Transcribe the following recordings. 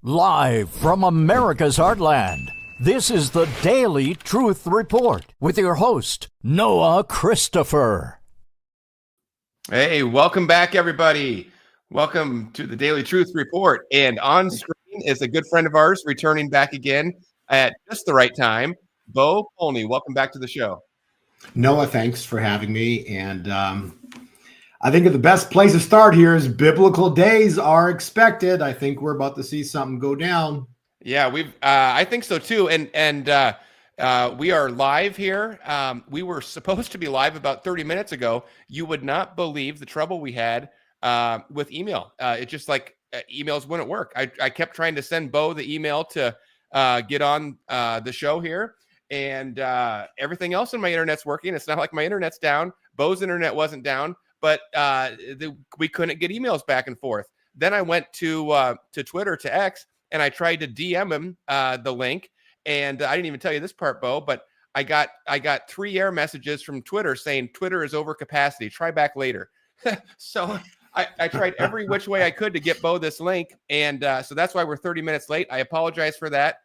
Live from America's heartland, this is the Daily Truth Report with your host, Noah Christopher. Hey, welcome back, everybody. Welcome to the Daily Truth Report. And on screen is a good friend of ours returning back again at just the right time, Bo Polny. Welcome back to the show. Noah, thanks for having me. And I think the best place to start here is biblical days are expected. I think we're about to see something go down. Yeah, I think so too. And we are live here. We were supposed to be live about 30 minutes ago. You would not believe the trouble we had with email. It's just like emails wouldn't work. I kept trying to send Bo the email to get on the show here, and everything else in my internet's working. It's not like my internet's down. Bo's internet wasn't down, but we couldn't get emails back and forth. Then I went to Twitter, to X, and I tried to DM him the link. And I didn't even tell you this part, Bo, but I got 3 error messages from Twitter saying Twitter is over capacity. Try back later. So I tried every which way I could to get Bo this link. And so that's why we're 30 minutes late. I apologize for that.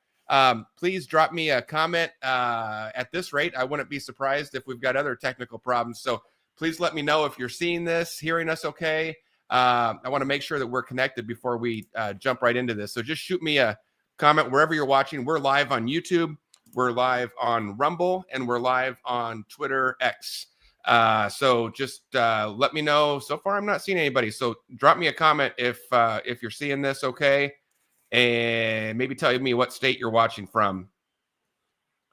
Please drop me a comment. At this rate, I wouldn't be surprised if we've got other technical problems. So please let me know if you're seeing this, hearing us okay. I want to make sure that we're connected before we jump right into this. So just shoot me a comment wherever you're watching. We're live on YouTube, we're live on Rumble, and we're live on Twitter X. So just let me know. So far, I'm not seeing anybody. So drop me a comment if you're seeing this okay, and maybe tell me what state you're watching from.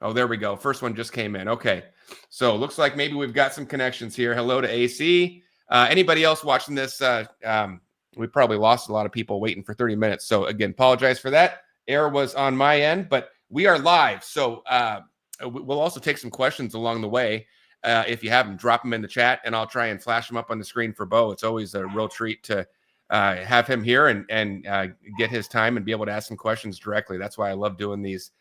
Oh, there we go. First one just came in. Okay. So looks like maybe we've got some connections here. Hello to AC. Anybody else watching this? We probably lost a lot of people waiting for 30 minutes. So again, apologize for that. Error was on my end, but we are live. So we'll also take some questions along the way. If you have them, drop them in the chat, and I'll try and flash them up on the screen for Bo. It's always a real treat to have him here and get his time and be able to ask some questions directly. That's why I love doing these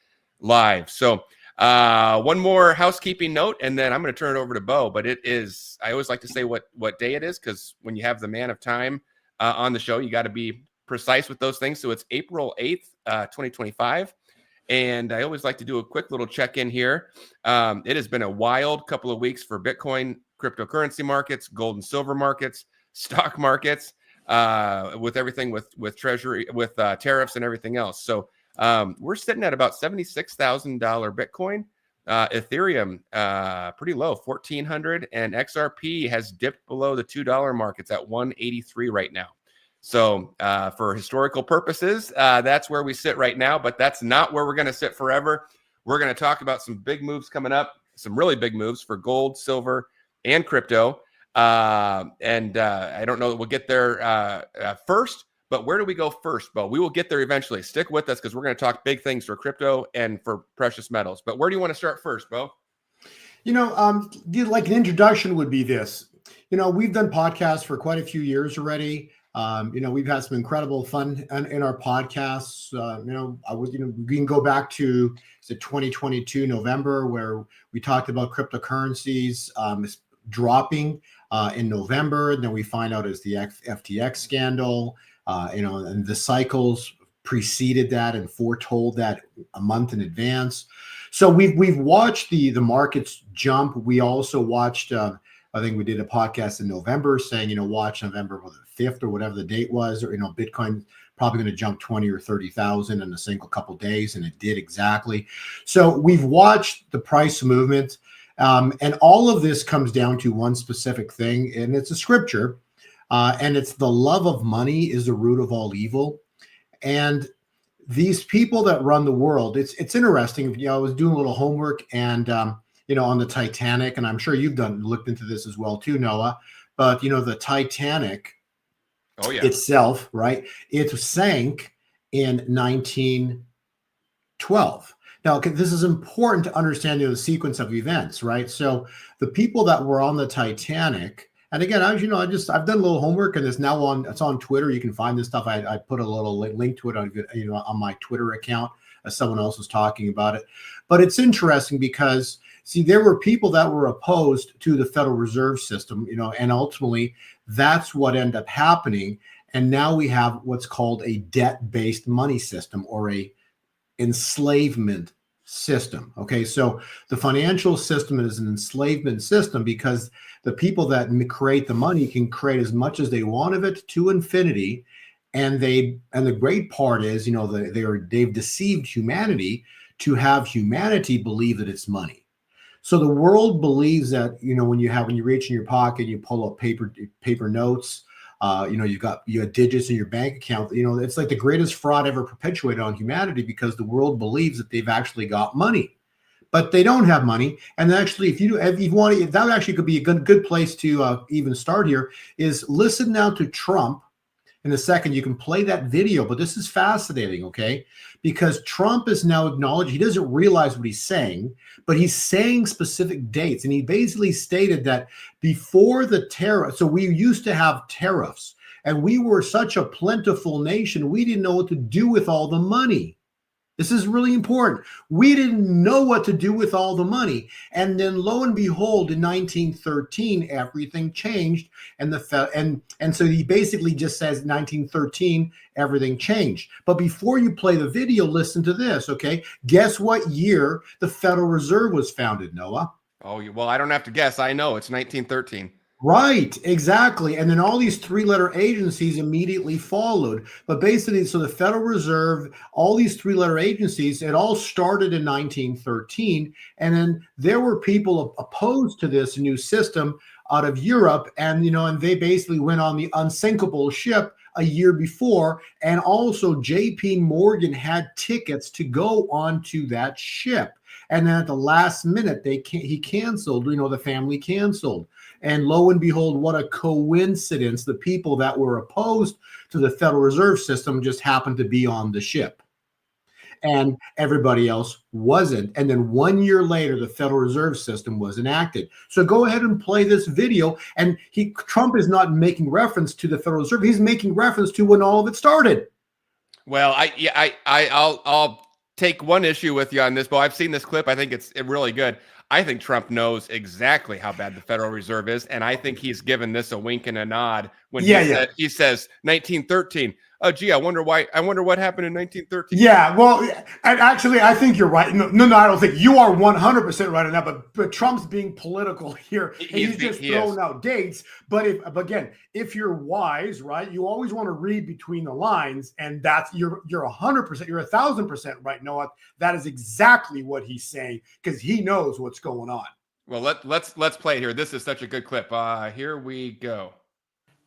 live. So one more housekeeping note, and then I'm going to turn it over to Bo. But it is, I always like to say what day it is, because when you have the man of time on the show, you got to be precise with those things. So it's April 8th, 2025. And I always like to do a quick little check-in here. It has been a wild couple of weeks for Bitcoin, cryptocurrency markets, gold and silver markets, stock markets, with everything with Treasury, with tariffs and everything else. So we're sitting at about $76,000 Bitcoin, Ethereum pretty low, 1,400, and XRP has dipped below the $2 mark. It's at 183 right now. So for historical purposes, that's where we sit right now, but that's not where we're going to sit forever. We're going to talk about some big moves coming up, some really big moves for gold, silver, and crypto. And I don't know that we'll get there first. But where do we go first, Bo? We will get there eventually. Stick with us, because we're going to talk big things for crypto and for precious metals. But where do you want to start first, Bo? Like an introduction would be this. We've done podcasts for quite a few years already. We've had some incredible fun in our podcasts. We can go back to 2022 November, where we talked about cryptocurrencies dropping in November. And then we find out as the FTX scandal. And the cycles preceded that and foretold that a month in advance. So we've watched the markets jump. We also watched, I think we did a podcast in November saying, watch November 5th or whatever the date was, or, Bitcoin probably going to jump 20 or 30,000 in a single couple of days. And it did exactly. So we've watched the price movement. And all of this comes down to one specific thing, and it's a scripture. And it's the love of money is the root of all evil. And these people that run the world, it's interesting. I was doing a little homework and, on the Titanic, and I'm sure you've looked into this as well too, Noah, but the Titanic itself, right? It sank in 1912. Now, this is important to understand the sequence of events, right? So the people that were on the Titanic, and again, as you know, I've done a little homework, and it's on Twitter. You can find this stuff. I put a little link to it on my Twitter account, as someone else was talking about it. But it's interesting because, see, there were people that were opposed to the Federal Reserve System, and ultimately that's what ended up happening. And now we have what's called a debt-based money system, or a enslavement system. Okay, so the financial system is an enslavement system because the people that create the money can create as much as they want of it to infinity. And the great part is, they've deceived humanity to have humanity believe that it's money. So the world believes that, when you reach in your pocket, you pull up paper notes. You have digits in your bank account. It's like the greatest fraud ever perpetuated on humanity, because the world believes that they've actually got money, but they don't have money. And actually, if you want to, that actually could be a good place to even start here. Is listen now to Trump. In a second, you can play that video, but this is fascinating, okay? Because Trump is now acknowledged, he doesn't realize what he's saying, but he's saying specific dates. And he basically stated that before the tariff, so we used to have tariffs, and we were such a plentiful nation, we didn't know what to do with all the money. This is really important. We didn't know what to do with all the money. And then lo and behold, in 1913, everything changed. And so he basically just says 1913, everything changed. But before you play the video, listen to this, okay? Guess what year the Federal Reserve was founded, Noah? Oh, well, I don't have to guess. I know it's 1913. Right, exactly. And then all these three-letter agencies immediately followed. But basically, so the Federal Reserve, all these three-letter agencies, it all started in 1913. And then there were people opposed to this new system out of Europe. And, and they basically went on the unsinkable ship a year before. And also JP Morgan had tickets to go onto that ship. And then at the last minute, he canceled, the family canceled. And lo and behold, what a coincidence. The people that were opposed to the Federal Reserve System just happened to be on the ship. And everybody else wasn't. And then 1 year later, the Federal Reserve System was enacted. So go ahead and play this video. And Trump is not making reference to the Federal Reserve. He's making reference to when all of it started. Well, I'll take one issue with you on this, but I've seen this clip. I think it's really good. I think Trump knows exactly how bad the Federal Reserve is, and I think he's given this a wink and a nod when he says 1913. Oh, gee, I wonder what happened in 1913. Yeah, well, and actually, I think you're right. No, I don't think you are 100% right on that. But Trump's being political here. He's just throwing out dates. But again, if you're wise, right, you always want to read between the lines, and that's you're 100%, you're 1,000% right, Noah. That is exactly what he's saying, because he knows what's going on. Well, let's play it here. This is such a good clip. Here we go.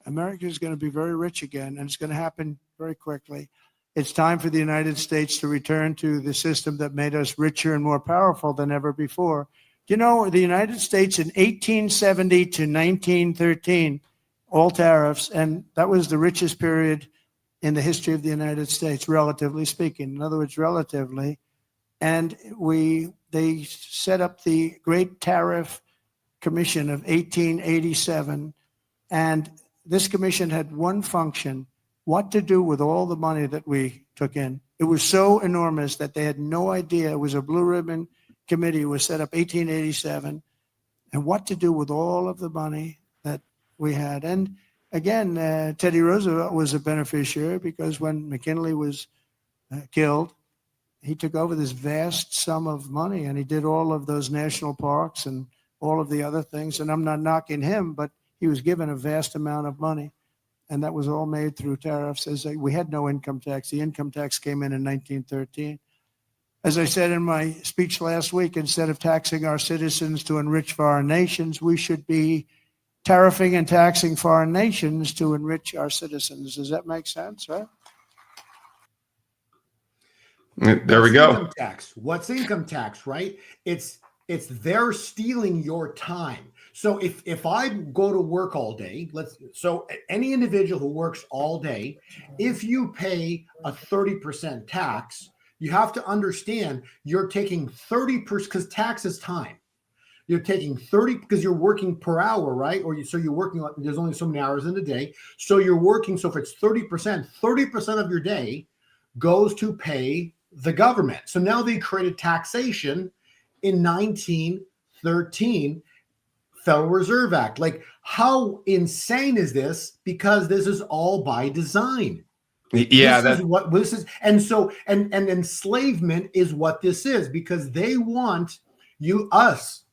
America is going to be very rich again, and it's going to happen very quickly. It's time for the United States to return to the system that made us richer and more powerful than ever before. The United States in 1870 to 1913, all tariffs, and that was the richest period in the history of the United States, relatively speaking. In other words, relatively. And they set up the Great Tariff Commission of 1887, and this commission had one function: what to do with all the money that we took in. It was so enormous that they had no idea. It was a blue ribbon committee. It was set up 1887, and what to do with all of the money that we had. And again, Teddy Roosevelt was a beneficiary, because when McKinley was killed, he took over this vast sum of money, and he did all of those national parks and all of the other things. And I'm not knocking him, but he was given a vast amount of money, and that was all made through tariffs. We had no income tax. The income tax came in 1913. As I said in my speech last week, instead of taxing our citizens to enrich foreign nations, we should be tariffing and taxing foreign nations to enrich our citizens. Does that make sense, right? There we go. Income tax. What's income tax, right? It's they're stealing your time. So if I go to work all day, so any individual who works all day, if you pay a 30% tax, you have to understand you're taking 30%, because tax is time. You're taking 30 because you're working per hour, right? So you're working, there's only so many hours in the day. So you're working. So if it's 30% of your day goes to pay the government. So now they created taxation in 1913. Federal Reserve Act. Like, how insane is this? Because this is all by design. Yeah, This is what this is. And so, and enslavement is what this is, because they want us,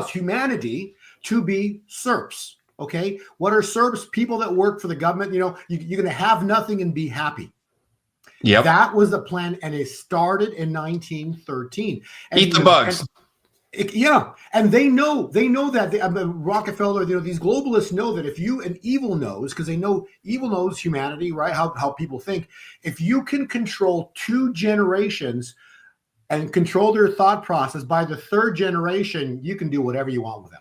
humanity, to be serfs. Okay. What are serfs? People that work for the government. You're going to have nothing and be happy. Yep. That was the plan. And it started in 1913. And, Eat the bugs. And they know that Rockefeller, these globalists know that if you, and evil knows, because they know evil knows humanity, right? How people think. If you can control 2 generations and control their thought process, by the 3rd generation, you can do whatever you want with them.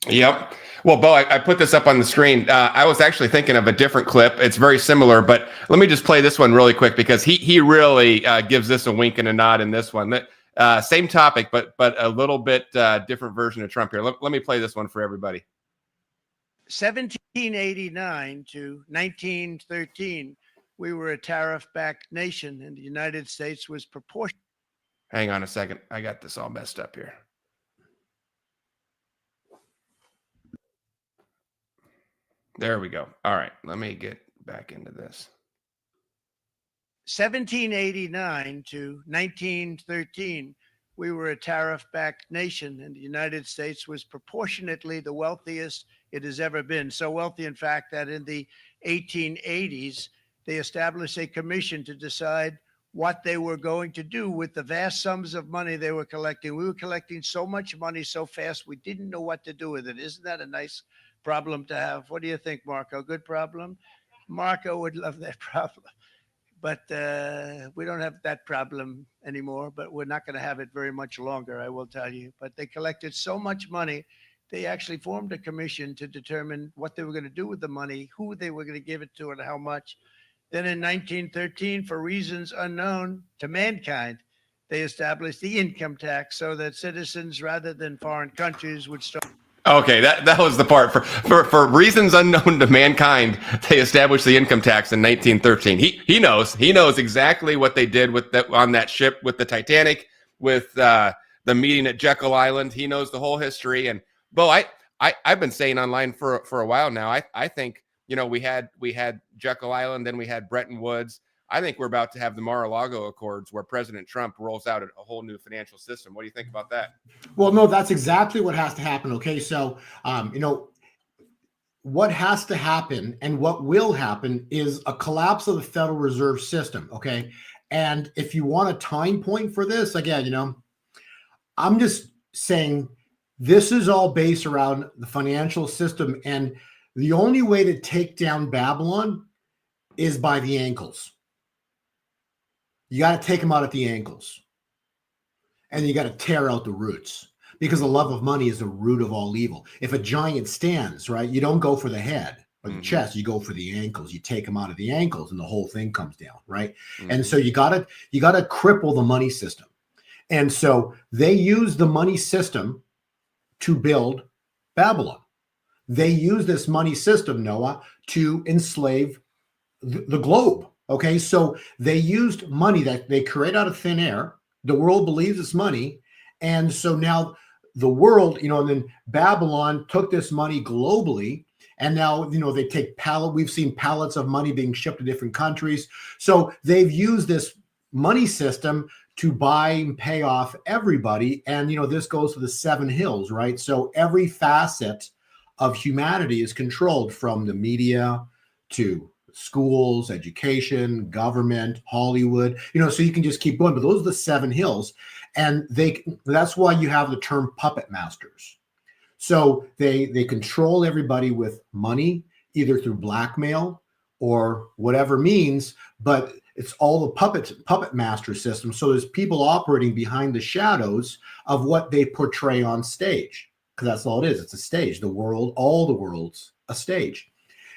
Yep. Well, Bo, I put this up on the screen. I was actually thinking of a different clip. It's very similar, but let me just play this one really quick, because he really gives this a wink and a nod in this one. Same topic, but a little bit different version of Trump here. Let me play this one for everybody. 1789 to 1913, we were a tariff-backed nation, and the United States was proportional. Hang on a second. I got this all messed up here. There we go. All right. Let me get back into this. 1789 to 1913, we were a tariff-backed nation, and the United States was proportionately the wealthiest it has ever been. So wealthy, in fact, that in the 1880s, they established a commission to decide what they were going to do with the vast sums of money they were collecting. We were collecting so much money so fast, we didn't know what to do with it. Isn't that a nice problem to have? What do you think, Marco? Good problem? Marco would love that problem. But we don't have that problem anymore, but we're not going to have it very much longer, I will tell you. But they collected so much money, they actually formed a commission to determine what they were going to do with the money, who they were going to give it to, and how much. Then in 1913, for reasons unknown to mankind, they established the income tax so that citizens, rather than foreign countries, would start. Okay, that was the part. For reasons unknown to mankind, they established the income tax in 1913. He knows exactly what they did with that on that ship with the Titanic, with the meeting at Jekyll Island. He knows the whole history. And Bo, I've been saying online for a while now. I think we had Jekyll Island, then we had Bretton Woods. I think we're about to have the Mar-a-Lago Accords, where President Trump rolls out a whole new financial system. What do you think about that? Well, no, that's exactly what has to happen. Okay, so what has to happen and what will happen is a collapse of the Federal Reserve System. Okay, and if you want a time point for this, again, I'm just saying this is all based around the financial system, and the only way to take down Babylon is by the ankles. You got to take them out at the ankles, and you got to tear out the roots, because the love of money is the root of all evil. If a giant stands, right, you don't go for the head or the chest, you go for the ankles. You take them out of the ankles, and the whole thing comes down, right? And so you got to cripple the money system. And so they use the money system to build Babylon. They use this money system, Noah, to enslave the globe. Okay, so they used money that they create out of thin air. The world believes it's money. And so now the world, and then Babylon took this money globally. And now, they take we've seen pallets of money being shipped to different countries. So they've used this money system to buy and pay off everybody. And, this goes to the 7 hills, right? So every facet of humanity is controlled, from the media to schools, education, government, Hollywood, so you can just keep going. But those are the 7 hills. And that's why you have the term puppet masters. So they control everybody with money, either through blackmail or whatever means, but it's all the puppet master system. So there's people operating behind the shadows of what they portray on stage, because that's all it is. It's a stage. All the world's a stage.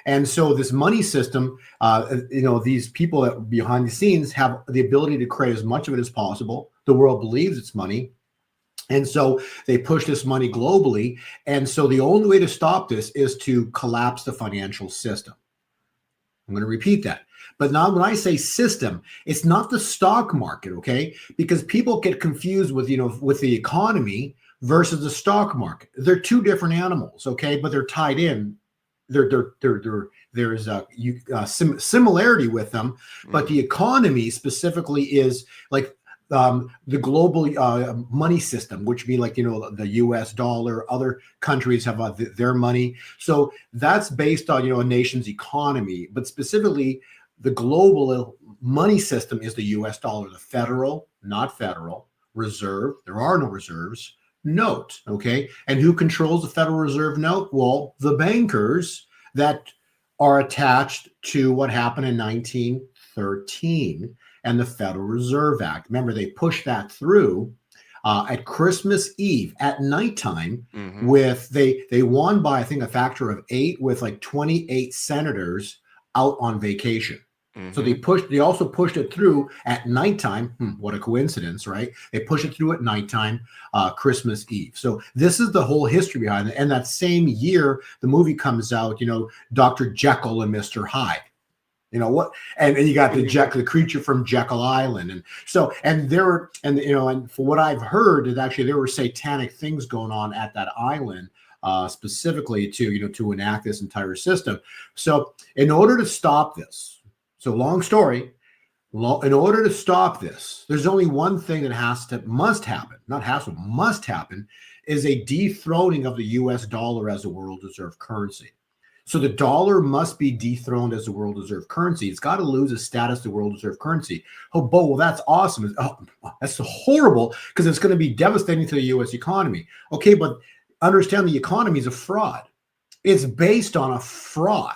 And so this money system, these people that behind the scenes have the ability to create as much of it as possible. The world believes it's money. And so they push this money globally. And so the only way to stop this is to collapse the financial system. I'm going to repeat that. But now when I say system, it's not the stock market, okay? Because people get confused with, with the economy, versus the stock market. They're two different animals, okay, but they're tied in. There's a similarity with them, but the economy specifically is like the global money system, which mean like the U.S. dollar. Other countries have their money, so that's based on a nation's economy. But specifically, the global money system is the U.S. dollar, the federal, not federal reserve. There are no reserves. Note, okay, and who controls the Federal Reserve note? Well, the bankers that are attached to what happened in 1913 and the Federal Reserve Act. Remember, they pushed that through at Christmas Eve at nighttime. With they won by I think a factor of 8 with like 28 senators out on vacation. So they also pushed it through at nighttime. What a coincidence, right? They pushed it through at nighttime, Christmas Eve. So this is the whole history behind it. And that same year, the movie comes out, Dr. Jekyll and Mr. Hyde. What? And you got the creature from Jekyll Island. And so, and for what I've heard, is actually there were satanic things going on at that island. Specifically to enact this entire system. So in order to stop this, so long story, in order to stop this, there's only one thing that must happen, is a dethroning of the US dollar as a world reserve currency. So the dollar must be dethroned as a world reserve currency. It's got to lose its status as a world reserve currency. Oh, Bo, well, that's awesome. Oh, that's horrible because it's going to be devastating to the US economy. Okay, but understand the economy is a fraud. It's based on a fraud.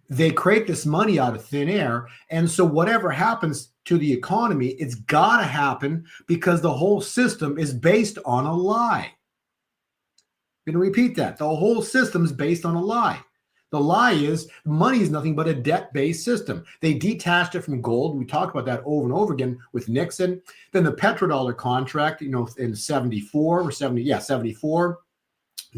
They create this money out of thin air. And so whatever happens to the economy, it's got to happen because the whole system is based on a lie. I'm going to repeat that. The whole system is based on a lie. The lie is money is nothing but a debt-based system. They detached it from gold. We talked about that over and over again with Nixon. Then the petrodollar contract, in 74,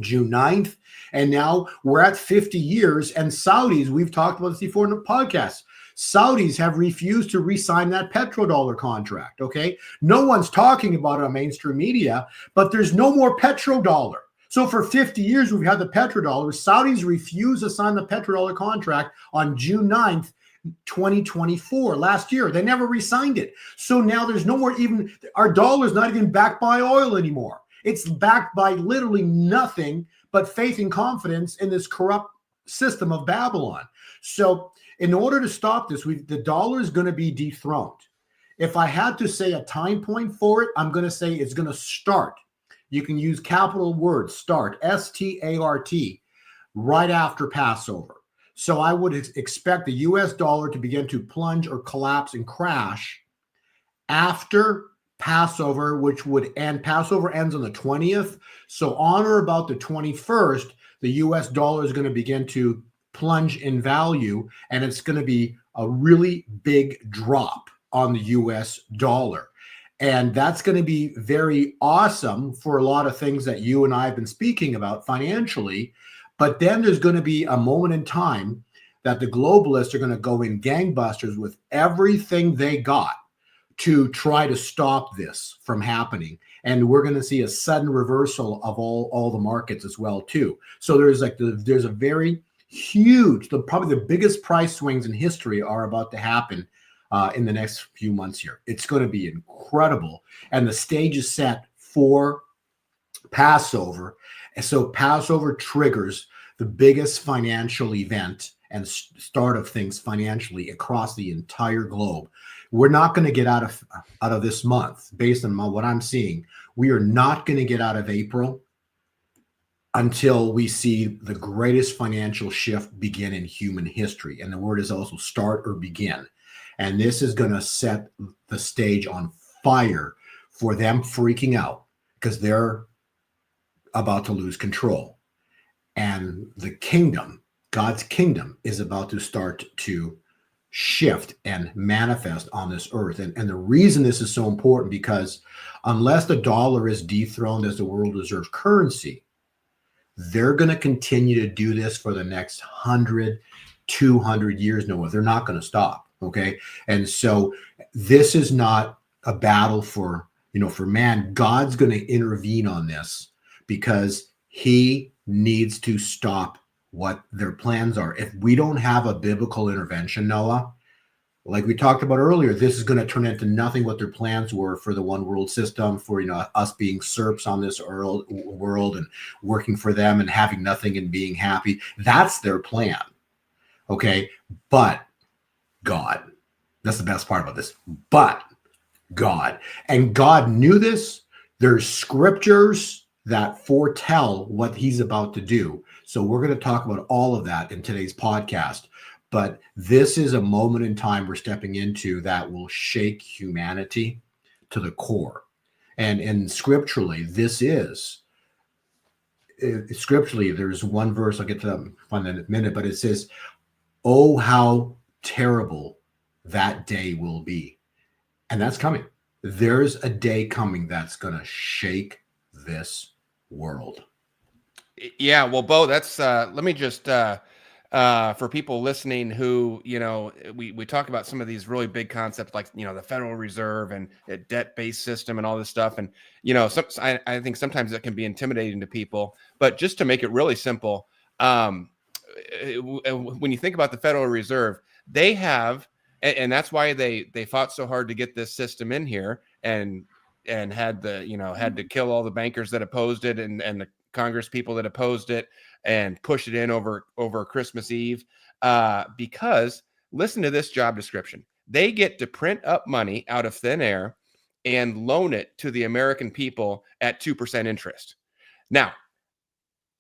June 9th. And now we're at 50 years. And Saudis, we've talked about this before in the podcast, Saudis have refused to re-sign that petrodollar contract, okay? No one's talking about it on mainstream media, but there's no more petrodollar. So for 50 years, we've had the petrodollar. Saudis refused to sign the petrodollar contract on June 9th, 2024, last year. They never re-signed it. So now there's no more our dollar's not even backed by oil anymore. It's backed by literally nothing but faith and confidence in this corrupt system of Babylon. So in order to stop this, the dollar is going to be dethroned. If I had to say a time point for it, I'm going to say it's going to start. You can use capital words, start, S-T-A-R-T, right after Passover. So I would expect the US dollar to begin to plunge or collapse and crash after Passover, which would end. Passover ends on the 20th. So on or about the 21st, the US dollar is going to begin to plunge in value, and it's going to be a really big drop on the US dollar. And that's going to be very awesome for a lot of things that you and I have been speaking about financially. But then there's going to be a moment in time that the globalists are going to go in gangbusters with everything they got to try to stop this from happening. And we're going to see a sudden reversal of all the markets as well, too. So there's a very huge, probably the biggest price swings in history are about to happen in the next few months here. It's going to be incredible. And the stage is set for Passover. And so Passover triggers the biggest financial event and start of things financially across the entire globe. We're not going to get out of this month based on what I'm seeing. We are not going to get out of April until we see the greatest financial shift begin in human history. And the word is also start or begin. And this is going to set the stage on fire for them freaking out because they're about to lose control. And the kingdom, God's kingdom, is about to start to shift and manifest on this earth. And the reason this is so important, because unless the dollar is dethroned as the world reserve currency, they're going to continue to do this for the next 100, 200 years. No, they're not going to stop. Okay. And so this is not a battle for man. God's going to intervene on this. because he needs to stop what their plans are. If we don't have a biblical intervention, Noah, like we talked about earlier, this is going to turn into nothing what their plans were for the one world system, for us being serfs on this world and working for them and having nothing and being happy. That's their plan. Okay. But God, that's the best part about this. But God, and God knew this. There's scriptures that foretell what he's about to do. So we're going to talk about all of that in today's podcast. But this is a moment in time we're stepping into that will shake humanity to the core. And scripturally, scripturally, there's one verse, I'll get to that in a minute, but it says, oh, how terrible that day will be. And that's coming. There's a day coming that's going to shake this world. Yeah, well, Bo, that's let me just for people listening who, we talk about some of these really big concepts like, the Federal Reserve and a debt-based system and all this stuff. And, I think sometimes that can be intimidating to people, but just to make it really simple, when you think about the Federal Reserve, they have, and that's why they fought so hard to get this system in here and had to kill all the bankers that opposed it and the Congress people that opposed it and push it in over Christmas Eve, because listen to this job description. They get to print up money out of thin air and loan it to the American people at 2% interest. Now,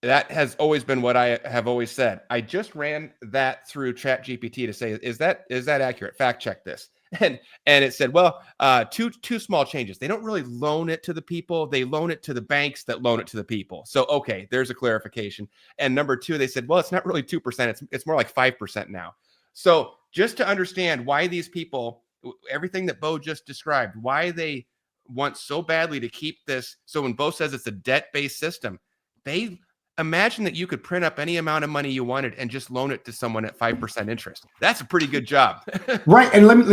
that has always been what I have always said. I just ran that through ChatGPT to say, is that accurate? Fact check this. And it said, well, two small changes. They don't really loan it to the people. They loan it to the banks that loan it to the people. So, okay, there's a clarification. And number two, they said, well, it's not really 2%. It's more like 5% now. So just to understand why these people, everything that Bo just described, why they want so badly to keep this. So when Bo says it's a debt-based system, they imagine that you could print up any amount of money you wanted and just loan it to someone at 5% interest. That's a pretty good job. Right. And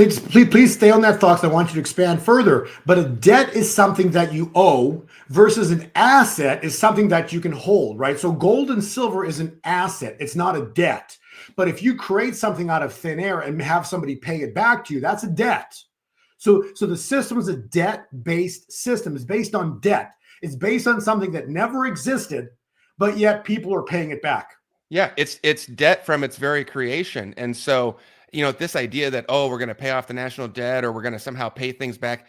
please stay on that thought, 'cause I want you to expand further. But a debt is something that you owe versus an asset is something that you can hold, right? So gold and silver is an asset. It's not a debt. But if you create something out of thin air and have somebody pay it back to you, that's a debt. So the system is a debt-based system. It's based on debt. It's based on something that never existed, but yet people are paying it back. Yeah, it's debt from its very creation. And so, this idea that, we're going to pay off the national debt or we're going to somehow pay things back,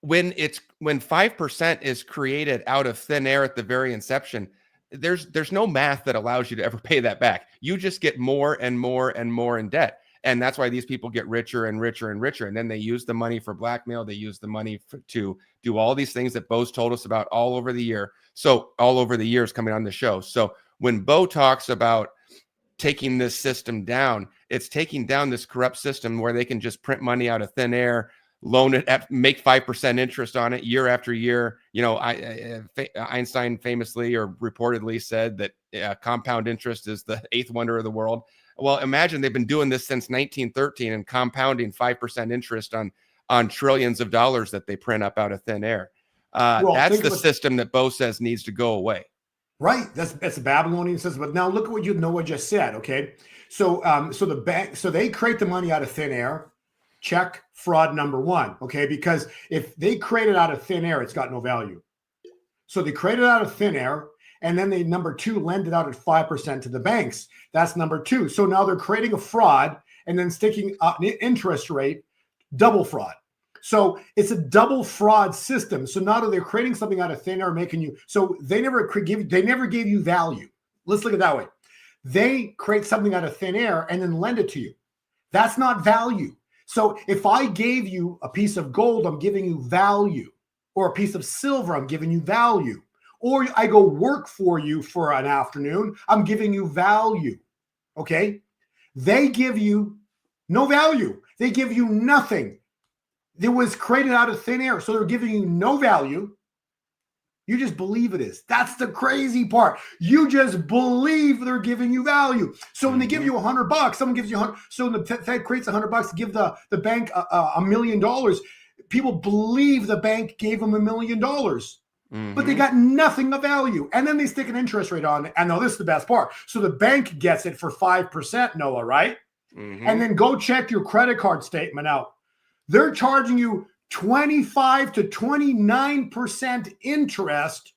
when 5% is created out of thin air at the very inception, there's no math that allows you to ever pay that back. You just get more and more and more in debt. And that's why these people get richer and richer and richer. And then they use the money for blackmail. They use the money to do all these things that Bo's told us about all over the year. So all over the years coming on the show. So when Bo talks about taking this system down, it's taking down this corrupt system where they can just print money out of thin air, loan it, make 5% interest on it year after year. Einstein famously or reportedly said that compound interest is the eighth wonder of the world. Well, imagine they've been doing this since 1913 and compounding 5% interest on trillions of dollars that they print up out of thin air. That's the system that Bo says needs to go away. Right. That's a Babylonian system. But now look at what Noah just said. Okay. So the bank, so they create the money out of thin air. Check fraud number one. Okay. Because if they create it out of thin air, it's got no value. So they create it out of thin air. And then they, number two, lend it out at 5% to the banks. That's number two. So now they're creating a fraud and then sticking an interest rate, double fraud. So it's a double fraud system. So now that they're creating something out of thin air, making you, so they never gave you value. Let's look at it that way. They create something out of thin air and then lend it to you. That's not value. So if I gave you a piece of gold, I'm giving you value, or a piece of silver, I'm giving you value. Or I go work for you for an afternoon, I'm giving you value, okay? They give you no value. They give you nothing. It was created out of thin air, so they're giving you no value. You just believe it is. That's the crazy part. You just believe they're giving you value. So when they give you $100, someone gives you 100. So when the Fed creates $100 to give the bank $1 million, people believe the bank gave them $1 million. but they got nothing of value. And then they stick an interest rate on it. And now this is the best part. So the bank gets it for 5%, Noah, right? And then go check your credit card statement out. They're charging you 25 to 29% interest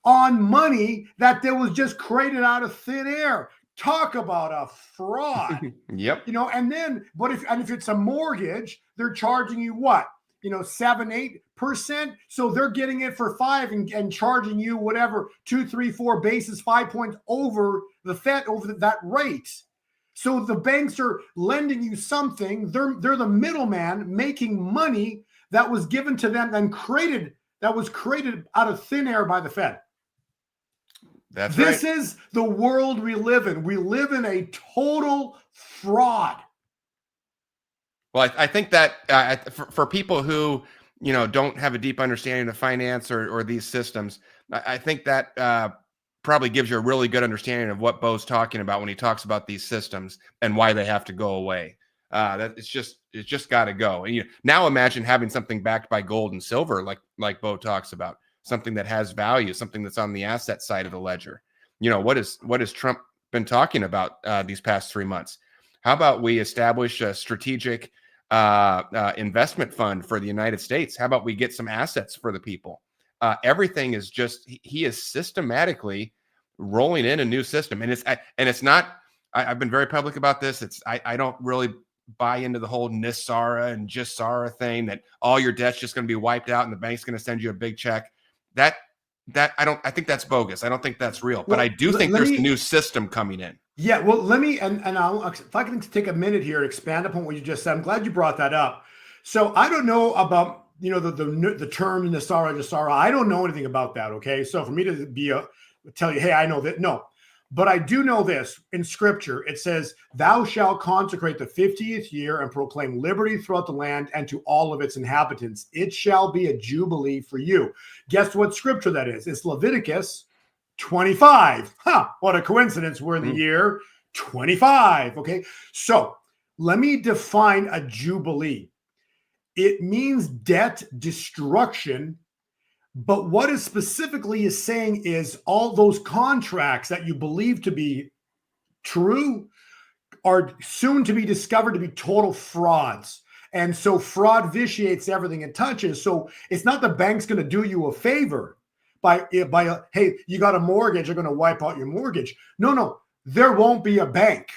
on money that was just created out of thin air. Talk about a fraud. Yep. You know, and then, if it's a mortgage, they're charging you what? 7-8%. So they're getting it for 5 and charging you whatever 2, 3, 4 basis, 5 points over the Fed, over that rate. So the banks are lending you something. They're the middleman making money that was given to them and that was created out of thin air by the Fed. This is the world we live in. We live in a total fraud. Well, I think that for people who, don't have a deep understanding of finance or these systems, I think that probably gives you a really good understanding of what Bo's talking about when he talks about these systems and why they have to go away. That it's just got to go. And now imagine having something backed by gold and silver, like Bo talks about, something that has value, something that's on the asset side of the ledger. What has Trump been talking about these past 3 months? How about we establish a strategic investment fund for the United States? How about we get some assets for the people? Everything is he is systematically rolling in a new system, and it's not. I've been very public about this. I don't really buy into the whole NISARA and GISARA thing that all your debt's just going to be wiped out and the bank's going to send you a big check. I think that's bogus. I don't think that's real. But I do think there's a new system coming in. Yeah, well, let me if I can take a minute here to expand upon what you just said. I'm glad you brought that up. So I don't know about the term NISARA, GISARA. I don't know anything about that. Okay, so for me to tell you, hey, I know that, no. But I do know this. In Scripture, it says, "Thou shalt consecrate the 50th year and proclaim liberty throughout the land and to all of its inhabitants. It shall be a jubilee for you." Guess what Scripture that is? It's Leviticus 25. What a coincidence. We're in the year 25. Okay, so let me define a jubilee. It means debt destruction. But what it specifically is saying is all those contracts that you believe to be true are soon to be discovered to be total frauds. And so fraud vitiates everything it touches. So it's not the bank's going to do you a favor by hey, you got a mortgage, they're going to wipe out your mortgage. No, there won't be a bank.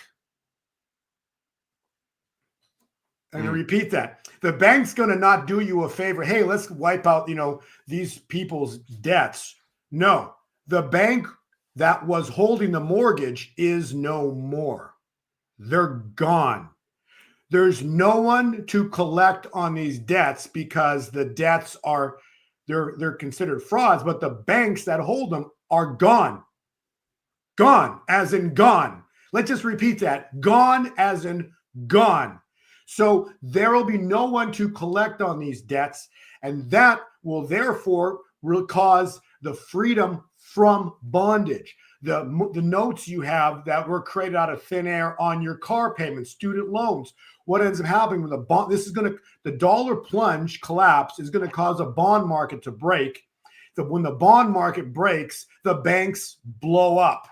I'm going to repeat that. The bank's going to not do you a favor. Hey, let's wipe out, these people's debts. No, the bank that was holding the mortgage is no more. They're gone. There's no one to collect on these debts because the debts they're considered frauds, but the banks that hold them are gone. Gone, as in gone. Let's just repeat that. Gone, as in gone. So there will be no one to collect on these debts, and that will therefore cause the freedom from bondage. The notes you have that were created out of thin air on your car payments, student loans. What ends up happening with the dollar plunge collapse is going to cause a bond market to break. When the bond market breaks, the banks blow up.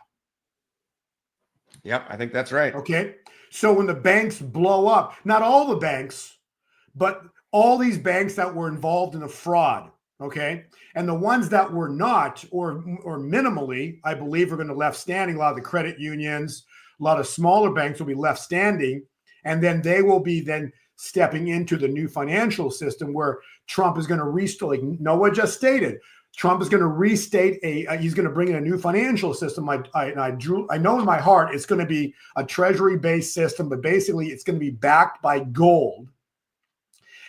Yep, I think that's right. Okay. So when the banks blow up, not all the banks, but all these banks that were involved in the fraud, okay? And the ones that were not, or minimally, I believe, are going to left standing. A lot of the credit unions, a lot of smaller banks will be left standing, and then they will be then stepping into the new financial system where Trump is going to restore, like Noah just stated. Trump is going to restate he's going to bring in a new financial system. I know in my heart it's going to be a treasury-based system, but basically it's going to be backed by gold.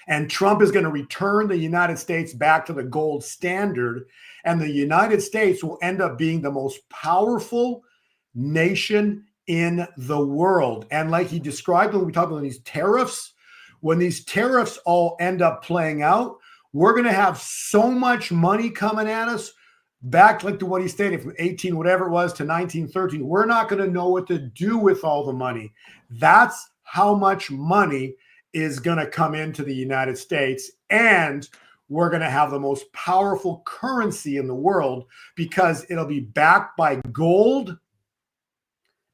And Trump is going to return the United States back to the gold standard. And the United States will end up being the most powerful nation in the world. And like he described when we talked about these tariffs, when these tariffs all end up playing out, we're going to have so much money coming at us, back like to what he stated from 18, whatever it was, to 1913. We're not going to know what to do with all the money. That's how much money is going to come into the United States. And we're going to have the most powerful currency in the world because it'll be backed by gold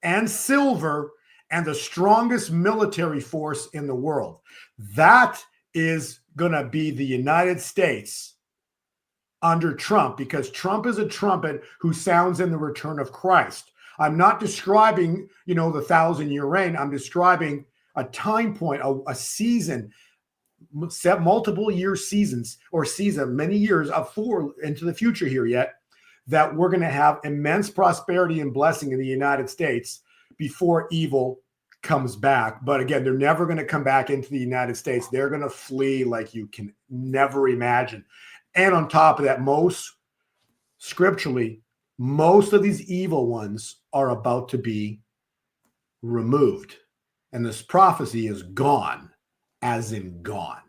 and silver and the strongest military force in the world. That is going to be the United States under Trump, because Trump is a trumpet who sounds in the return of Christ. I'm not describing, the 1,000-year reign. I'm describing a time point, a season, set multiple year seasons or season, many years of four into the future here yet, that we're going to have immense prosperity and blessing in the United States before evil comes back. But again, they're never going to come back into the United States. They're going to flee like you can never imagine. And on top of that, scripturally, most of these evil ones are about to be removed. And this prophecy is gone, as in gone.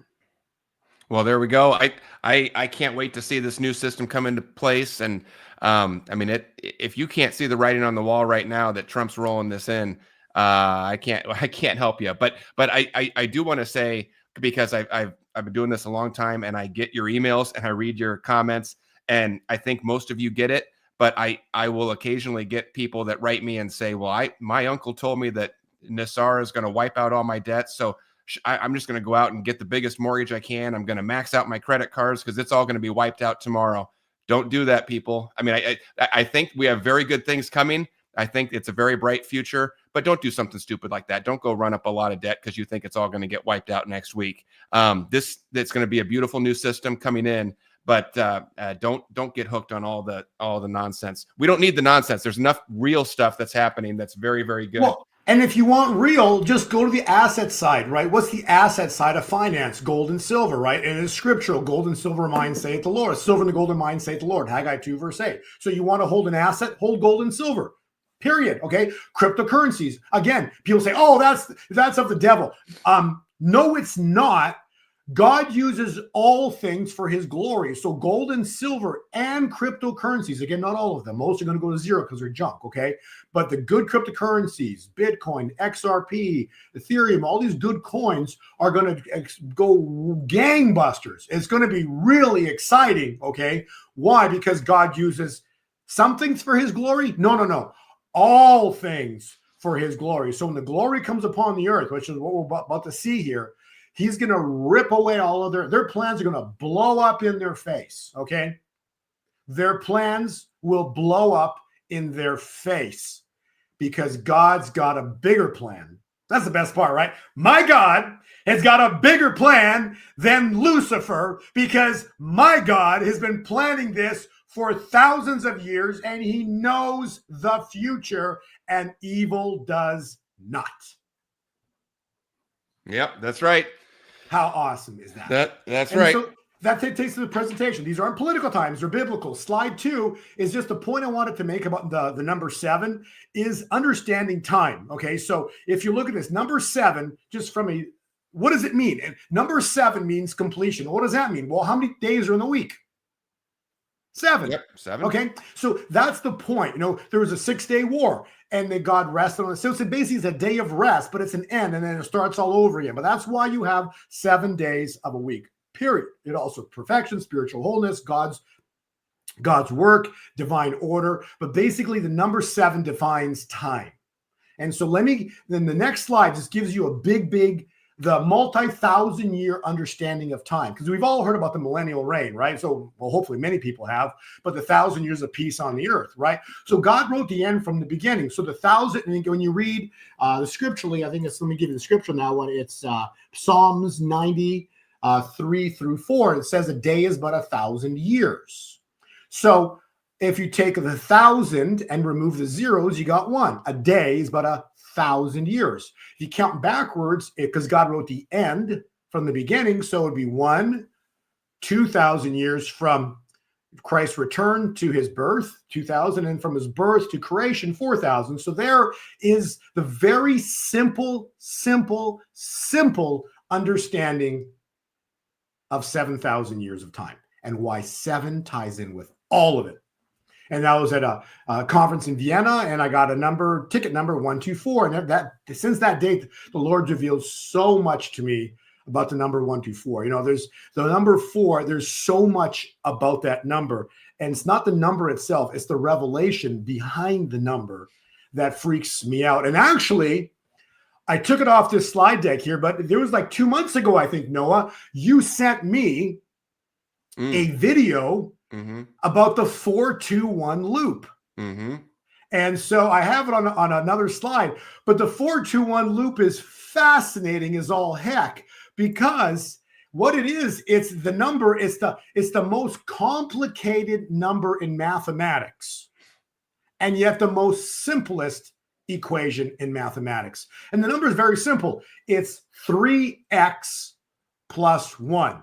Well, there we go. I can't wait to see this new system come into place. And if you can't see the writing on the wall right now that Trump's rolling this in, I can't help you. But I do want to say, because I've been doing this a long time, and I get your emails and I read your comments, and I think most of you get it. But I will occasionally get people that write me and say, well, my uncle told me that Nassar is going to wipe out all my debts, so I'm just going to go out and get the biggest mortgage I can. I'm going to max out my credit cards because it's all going to be wiped out tomorrow. Don't do that, people. I mean, I think we have very good things coming. I think it's a very bright future, but don't do something stupid like that. Don't go run up a lot of debt because you think it's all going to get wiped out next week. It's going to be a beautiful new system coming in, but don't get hooked on all the nonsense. We don't need the nonsense. There's enough real stuff that's happening that's very, very good. Well, and if you want real, just go to the asset side, right? What's the asset side of finance? Gold and silver, right? And it's scriptural. Gold and silver mine, saith the Lord. Silver and the golden mine, saith the Lord. Haggai 2, verse 8. So you want to hold an asset? Hold gold and silver. Period. Okay. Cryptocurrencies. Again, people say, oh, that's of the devil. No, it's not. God uses all things for his glory. So gold and silver and cryptocurrencies, again, not all of them. Most are going to go to zero because they're junk, okay? But the good cryptocurrencies, Bitcoin, XRP, Ethereum, all these good coins are going to go gangbusters. It's going to be really exciting, okay? Why? Because God uses some things for his glory? No. All things for his glory. So when the glory comes upon the earth, which is what we're about to see here, he's going to rip away all of their plans are going to blow up in their face, okay? Their plans will blow up in their face because God's got a bigger plan. That's the best part, right? My God has got a bigger plan than Lucifer because my God has been planning this for thousands of years, and he knows the future, and evil does not. Yep, that's right. How awesome is that? That's right. So that takes to the presentation. These aren't political times, they're biblical. Slide 2 is just the point I wanted to make about the number 7 is understanding time. Okay, so if you look at this, number 7, just from what does it mean? And number 7 means completion. What does that mean? Well, how many days are in the week? 7. Yep, 7. Okay, so that's the point. There was a 6-day war, and then God rested on it. So basically it's a day of rest, but it's an end, and then it starts all over again. But that's why you have 7 days of a week, period. It also perfection, spiritual wholeness, God's work, divine order. But basically the number 7 defines time. And so then the next slide just gives you a big the multi-thousand-year understanding of time, because we've all heard about the millennial reign, right? So, well, hopefully many people have, but the 1,000 years of peace on the earth, right? So God wrote the end from the beginning. So the 1,000, and when you read the scripturally, I think let me give you the scripture now. When it's Psalms 90, 3 through 4, it says a day is but 1,000 years. So if you take the 1,000 and remove the zeros, you got 1. A day is but 1,000 years. If you count backwards, because God wrote the end from the beginning, so it'd be 2,000 years from Christ's return to his birth, 2,000, and from his birth to creation, 4,000. So there is the very simple understanding of 7,000 years of time and why 7 ties in with all of it. And I was at a conference in Vienna, and I got a ticket number 124. And since that date, the Lord revealed so much to me about the number 124. There's the number 4. There's so much about that number. And it's not the number itself. It's the revelation behind the number that freaks me out. And actually, I took it off this slide deck here, but there was like 2 months ago, I think, Noah, you sent me a video about the 4-2-1 loop. And so I have it on another slide, but the 4-2-1 loop is fascinating as all heck, because what it is, it's the number, it's the most complicated number in mathematics, and yet the most simplest equation in mathematics. And the number is very simple. It's 3x plus 1.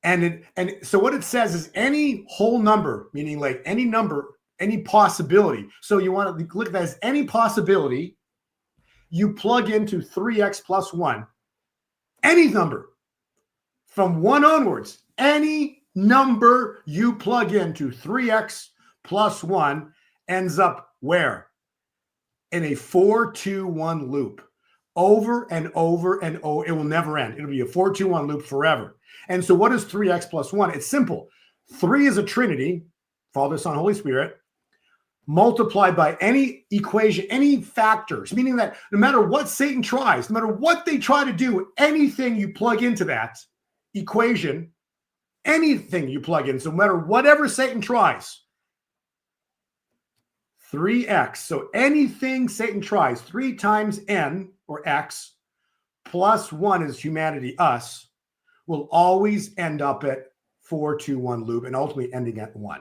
And so what it says is any whole number, meaning like any number, any possibility. So you want to look at that as any possibility, you plug into 3x plus 1. Any number from 1 onwards, any number you plug into 3x plus 1 ends up where? In a 4-2-1 loop, over and over and over. It will never end. It'll be a 4-2-1 loop forever. And so what is 3x plus 1? It's simple. 3 is a trinity, Father, Son, Holy Spirit, multiplied by any equation, any factors, meaning that no matter what Satan tries, no matter what they try to do, anything you plug into that equation, anything you plug in, so no matter whatever Satan tries, 3x. So anything Satan tries, 3 times n, or x, plus 1 is humanity, us, will always end up at 4-2-1 loop and ultimately ending at 1.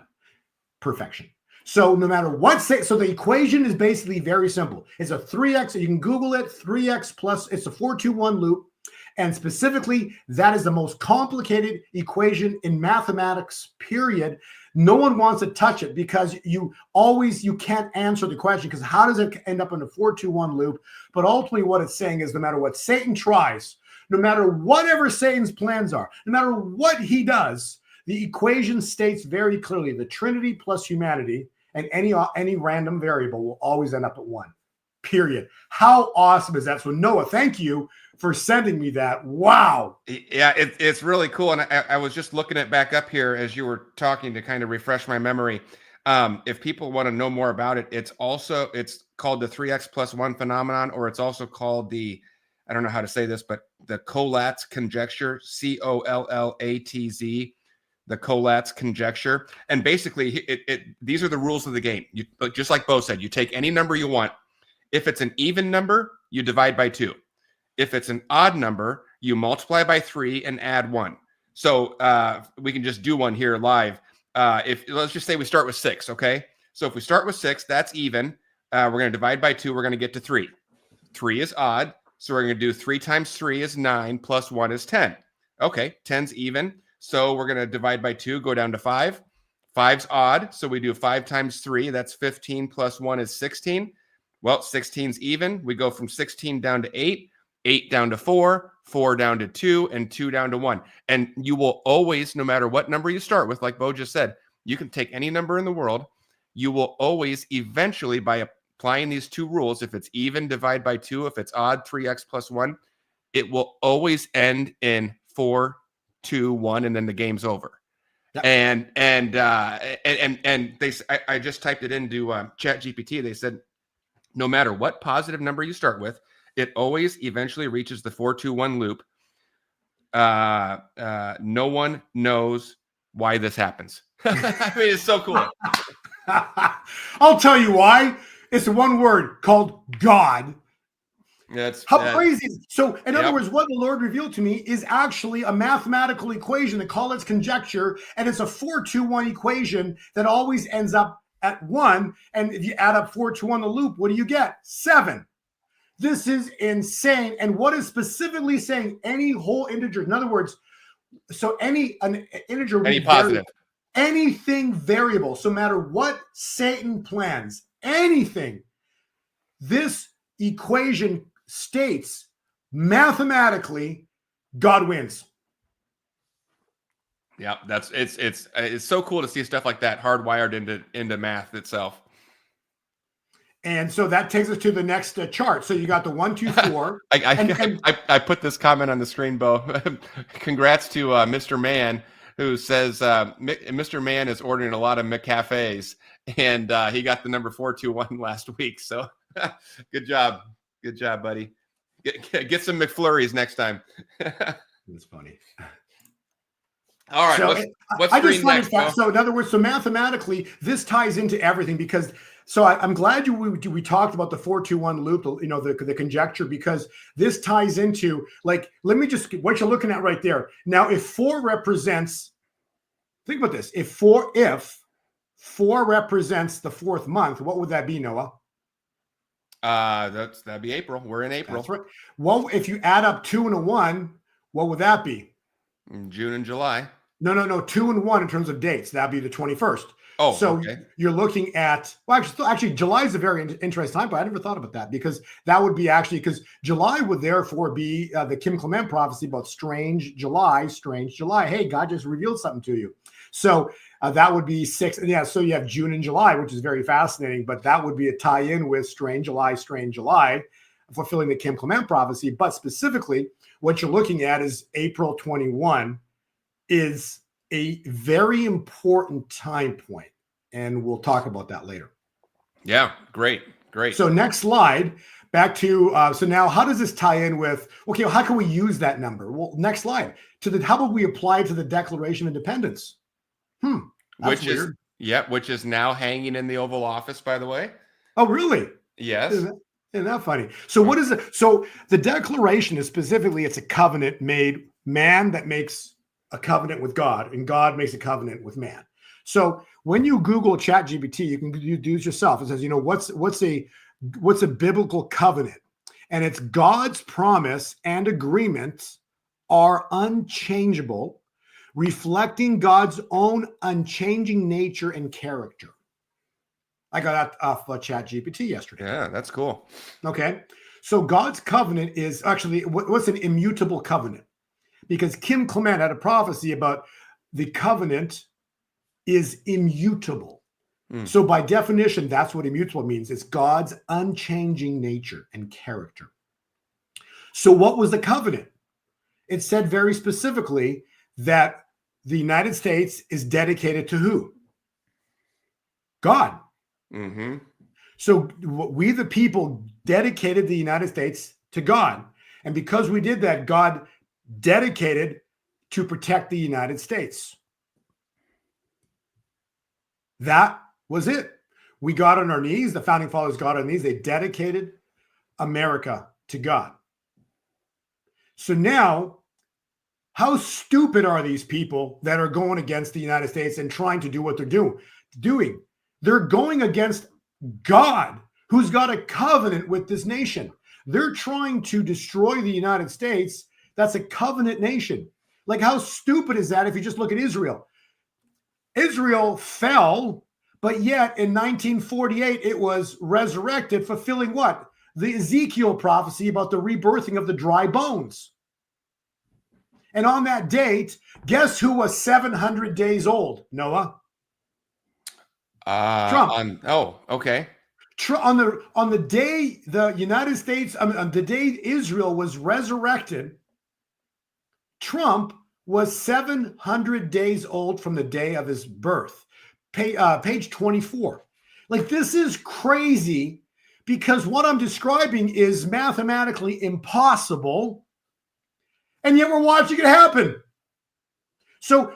Perfection. So no matter what, so the equation is basically very simple. It's a 3x, you can Google it, 3x plus, it's a 4-2-1 loop. And specifically, that is the most complicated equation in mathematics, period. No one wants to touch it because you can't answer the question, because how does it end up in a 4-2-1 loop? But ultimately what it's saying is no matter what Satan tries, no matter whatever Satan's plans are, no matter what he does, the equation states very clearly the Trinity plus humanity and any random variable will always end up at 1, period. How awesome is that? So Noah, thank you for sending me that. Wow. Yeah, it's really cool. And I was just looking it back up here as you were talking to kind of refresh my memory. If people want to know more about it, it's called the 3x plus 1 phenomenon, or it's also called I don't know how to say this, but the Collatz conjecture, Collatz, the Collatz conjecture. And basically these are the rules of the game. Just like Bo said, you take any number you want. If it's an even number, you divide by 2. If it's an odd number, you multiply by 3 and add 1. So we can just do one here live. Let's just say we start with 6, okay? So if we start with 6, that's even. We're going to divide by 2. We're going to get to 3. 3 is odd, so we're going to do 3 times 3 is 9 plus 1 is 10. Okay, 10's even, so we're going to divide by 2, go down to 5. 5's odd, so we do 5 times 3. That's 15 plus 1 is 16. Well, 16's even. We go from 16 down to 8. 8 down to 4, 4 down to 2, and 2 down to 1. And you will always, no matter what number you start with, like Bo just said, you can take any number in the world. You will always eventually, by applying these 2 rules, if it's even, divide by 2. If it's odd, 3x plus 1, it will always end in 4, 2, 1, and then the game's over. Yep. And I just typed it into ChatGPT. They said, no matter what positive number you start with, it always eventually reaches the 4-2-1 loop. No one knows why this happens. I mean, it's so cool. I'll tell you why. It's one word called God. How crazy is it? So, in other words, what the Lord revealed to me is actually a mathematical equation. They call it conjecture, and it's a 4-2-1 equation that always ends up at 1. And if you add up 4-2-1 the loop, what do you get? 7. This is insane. And what is specifically saying any whole integer? In other words, so an integer, any positive, anything variable. So no matter what Satan plans, anything, this equation states mathematically God wins. Yeah, it's so cool to see stuff like that hardwired into math itself. And so that takes us to the next chart. So you got the 1, 2, 4. I put this comment on the screen, Bo. Congrats to Mr. Man, who says Mr. Man is ordering a lot of McCafes, and he got the number 421 last week. So good job, buddy. Get some McFlurries next time. It's funny. All right, so what's I just find next, it fast. So in other words, so mathematically, this ties into everything because. So I'm glad we talked about the 4-2-1 loop, the conjecture, because this ties into, like, let me just, what you're looking at right there. Now, if 4 represents, think about this. If 4 represents the 4th month, what would that be, Noah? That'd be April. We're in April. That's right. Well, if you add up 2 and a 1, what would that be? June and July. No. 2 and 1 in terms of dates. That'd be the 21st. Oh, so okay. You're looking at, well, actually, July is a very interesting time, but I never thought about that because that would be because July would therefore be the Kim Clement prophecy about strange July. Hey, God just revealed something to you. So that would be 6. And yeah, so you have June and July, which is very fascinating, but that would be a tie-in with strange July, fulfilling the Kim Clement prophecy. But specifically, what you're looking at is April 21 is a very important time point, and we'll talk about that later. Yeah, great. So next slide, back to, so now how does this tie in with, okay, well, how can we use that number? Well, next slide, how about we apply it to the Declaration of Independence? Which is now hanging in the Oval Office, by the way. Oh, really? Yes. Isn't that funny? So what is it? So the Declaration is specifically, it's a covenant made, man that makes a covenant with God, and God makes a covenant with man. So when you Google ChatGPT, you can do it yourself. It says, what's a biblical covenant? And it's God's promise and agreement are unchangeable, reflecting God's own unchanging nature and character. I got that off ChatGPT yesterday. Yeah, that's cool. Okay. So God's covenant is actually, what's an immutable covenant? Because Kim Clement had a prophecy about the covenant is immutable. So by definition, that's what immutable means. It's God's unchanging nature and character. So what was the covenant? It said very specifically that the United States is dedicated to who? God. Mm-hmm. So we, the people, dedicated the United States to God. And because we did that, God dedicated to protect the United States. That was it. We got on our knees. The founding fathers got on their knees. They dedicated America to God. So now, how stupid are these people that are going against the United States and trying to do what they're doing? They're going against God, who's got a covenant with this nation. They're trying to destroy the United States. That's a covenant nation. Like, how stupid is that if you just look at Israel? Israel fell, but yet in 1948, it was resurrected, fulfilling what? The Ezekiel prophecy about the rebirthing of the dry bones. And on that date, guess who was 700 days old, Noah? Trump. Okay. On the day the United States, on the day Israel was resurrected, Trump was 700 days old from the day of his birth. Page 24. Like, this is crazy because what I'm describing is mathematically impossible, and yet we're watching it happen. So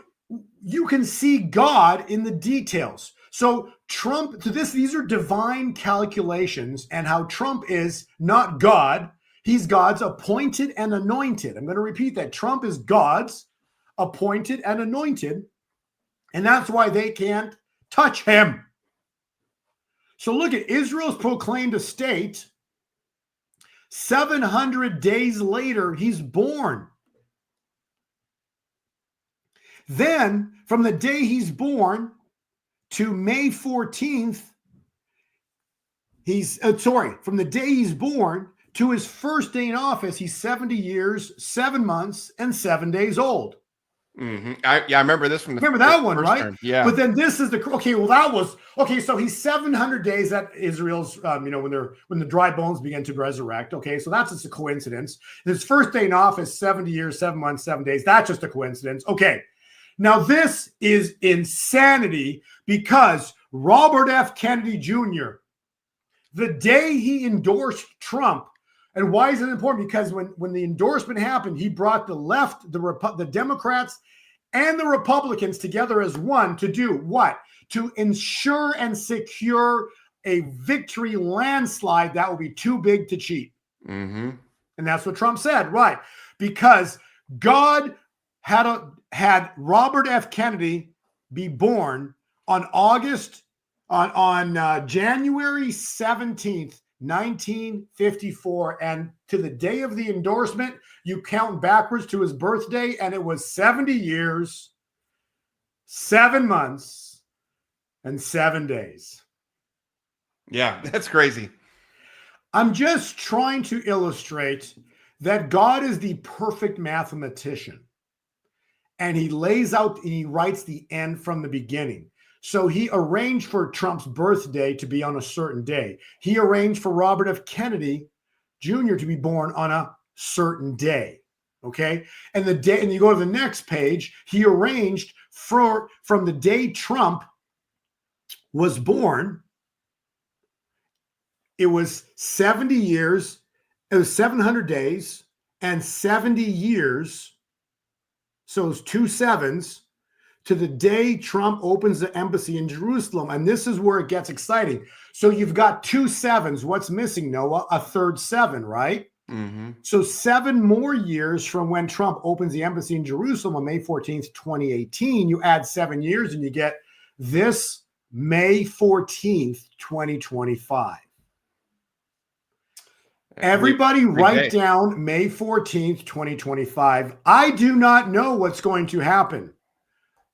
you can see God in the details. So Trump, these are divine calculations, and how Trump is not God. He's God's appointed and anointed. I'm going to repeat that. Trump is God's appointed and anointed, and that's why they can't touch him. So look at Israel's proclaimed a state. 700 days later, he's born. Then, from the day he's born to May 14th, from the day he's born to his first day in office, he's 70 years, 7 months, and 7 days old. I remember this from the Remember that one, first right? term. Yeah. But then this is okay. Well, that was okay. So he's 700 days at Israel's, when the dry bones begin to resurrect. Okay, so that's just a coincidence. His first day in office, 70 years, 7 months, 7 days. That's just a coincidence. Okay, now this is insanity because Robert F. Kennedy Jr., the day he endorsed Trump. And why is it important? Because when the endorsement happened, he brought the left, the Democrats, and the Republicans together as one to do what? To ensure and secure a victory landslide that will be too big to cheat. Mm-hmm. And that's what Trump said, right? Because God had Robert F. Kennedy be born on January 17th, 1954, and to the day of the endorsement, you count backwards to his birthday, and it was 70 years, 7 months, and 7 days. Yeah, that's crazy. I'm just trying to illustrate that God is the perfect mathematician, and he lays out and he writes the end from the beginning. So he arranged for Trump's birthday to be on a certain day. He arranged for Robert F. Kennedy Jr. to be born on a certain day. Okay. And you go to the next page, he arranged from the day Trump was born, it was 70 years, it was 700 days and 70 years. So it was 2 sevens. To the day Trump opens the embassy in Jerusalem. And this is where it gets exciting. So you've got 2 sevens. What's missing, Noah? A third 7, right? Mm-hmm. So 7 more years from when Trump opens the embassy in Jerusalem on May 14th, 2018. You add 7 years and you get this May 14th, 2025. Everybody write down May 14th, 2025. I do not know what's going to happen.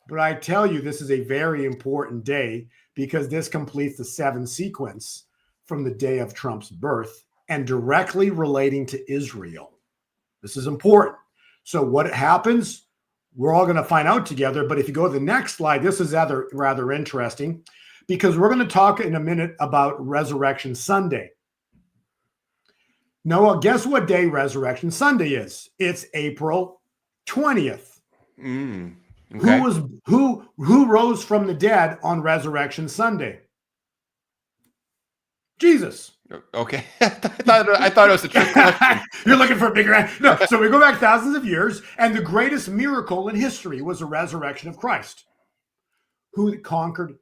But I tell you, this is a very important day because this completes the 7 sequence from the day of Trump's birth and directly relating to Israel. This is important. So what happens, we're all going to find out together. But if you go to the next slide, this is rather interesting because we're going to talk in a minute about Resurrection Sunday. Noah, guess what day Resurrection Sunday is? It's April 20th. Okay. Who rose from the dead on Resurrection Sunday? Jesus. Okay. I thought it was a trick question. You're looking for a bigger answer. No, so we go back thousands of years, and the greatest miracle in history was the resurrection of Christ, who conquered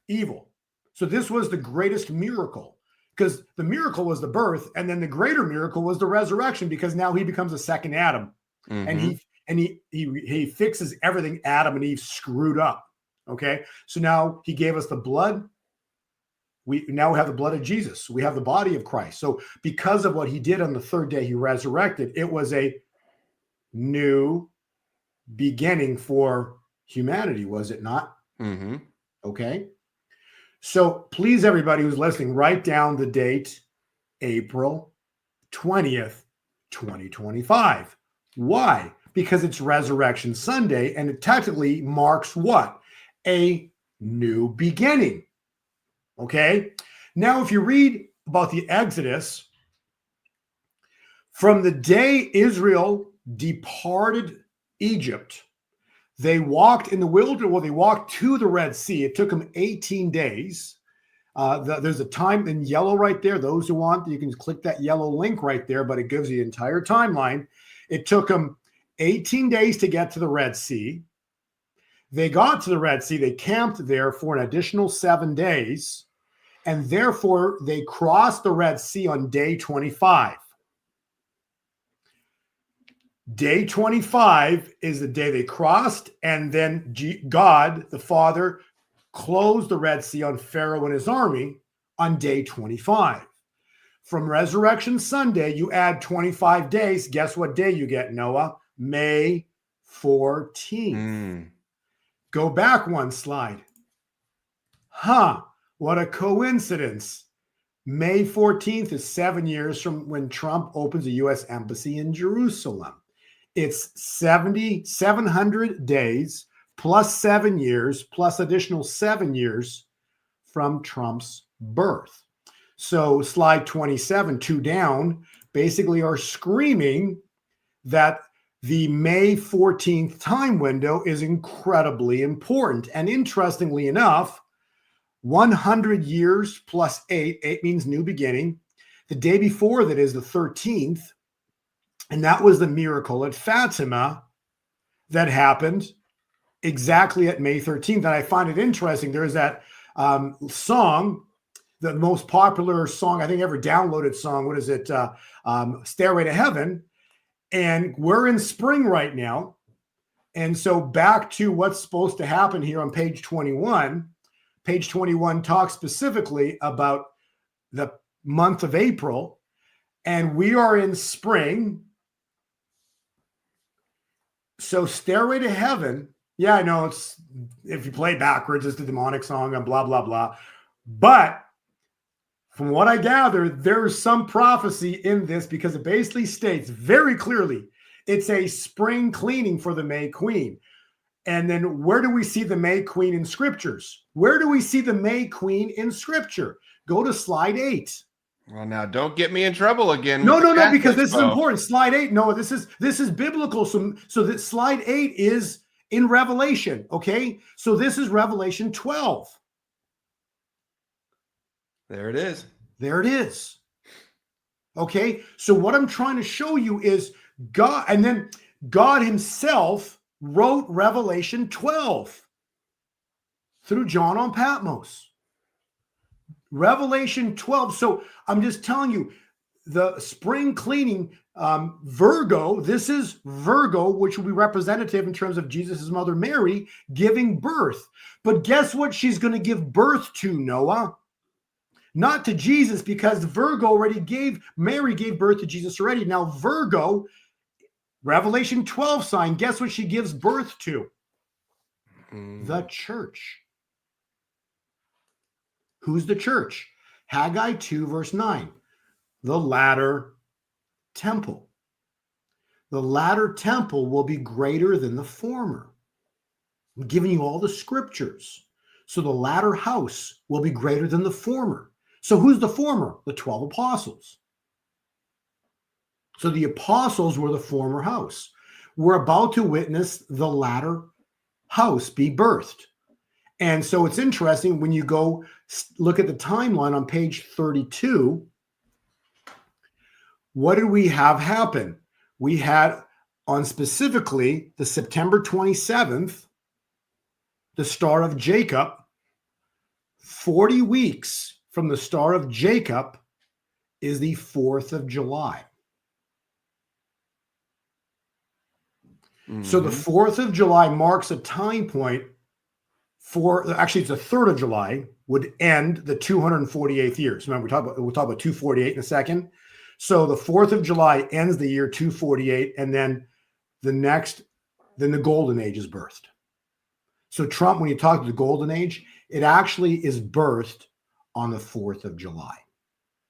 evil. So this was the greatest miracle because the miracle was the birth, and then the greater miracle was the resurrection because now he becomes a second Adam, and he fixes everything Adam and Eve screwed up. Okay, so now he gave us the blood. We now have the blood of Jesus. We have the body of Christ. So because of what he did on the third day, he resurrected. It was a new beginning for humanity, was it not? Mm-hmm. Okay. So please, everybody who's listening, write down the date, April 20th, 2025. Why? Because it's Resurrection Sunday, and it technically marks what? A new beginning. Okay. Now, if you read about the Exodus, from the day Israel departed Egypt, they walked in the wilderness. Well, they walked to the Red Sea. It took them 18 days. There's a time in yellow right there. Those who want, you can click that yellow link right there, but it gives you the entire timeline. It took them 18 days to get to the Red Sea. They got to the Red Sea. They camped there for an additional 7 days, and therefore they crossed the Red Sea on day 25. Day 25 is the day they crossed, and then God, the Father, closed the Red Sea on Pharaoh and his army on day 25. From Resurrection Sunday, you add 25 days. Guess what day you get, Noah? May 14th. Go back one slide. What a coincidence. May 14th is 7 years from when Trump opens a U.S. embassy in Jerusalem. It's 700 days plus 7 years plus additional 7 years from Trump's birth. So slide 27, 2 down, basically are screaming that the May 14th time window is incredibly important. And interestingly enough, 100 years plus 8, 8 means new beginning. The day before that is the 13th, and that was the miracle at Fatima that happened exactly at May 13th. And I find it interesting. There's that song, the most popular song I think ever downloaded song. What is it? Stairway to Heaven. And we're in spring right now. And so back to what's supposed to happen here on page 21. Page 21 talks specifically about the month of April. And we are in spring. So Stairway to Heaven, yeah, I know it's, if you play backwards, it's the demonic song and blah, blah, blah. But from what I gather, there's some prophecy in this because it basically states very clearly it's a spring cleaning for the May Queen. And then where do we see the May Queen in scriptures? Where do we see the May Queen in scripture? Go to slide 8. Well, now don't get me in trouble again. No, because this is important. Slide 8. No, this is biblical. So that slide 8 is in Revelation. Okay. So this is Revelation 12. There it is. There it is. Okay. So what I'm trying to show you is God, and then God himself wrote Revelation 12 through John on Patmos. Revelation 12. So I'm just telling you, the spring cleaning, Virgo, this is Virgo, which will be representative in terms of Jesus' mother Mary giving birth. But guess what she's going to give birth to, Noah? Not to Jesus, because Mary gave birth to Jesus already. Now Virgo, Revelation 12 sign, guess what she gives birth to? The church. Who's the church? Haggai 2 verse 9. The latter temple. The latter temple will be greater than the former. I'm giving you all the scriptures. So the latter house will be greater than the former. So who's the former? The 12 apostles. So the apostles were the former house. We're about to witness the latter house be birthed. And so it's interesting when you go look at the timeline on page 32. What did we have happen? We had on specifically the September 27th, the Star of Jacob, 40 weeks from the Star of Jacob is the 4th of July. So the 4th of July marks a time point actually it's the 3rd of July would end the 248th years. Remember, we'll talk about 248 in a second. So the 4th of July ends the year 248, and then the golden age is birthed. So Trump, when you talk to the golden age, it actually is birthed on the 4th of July.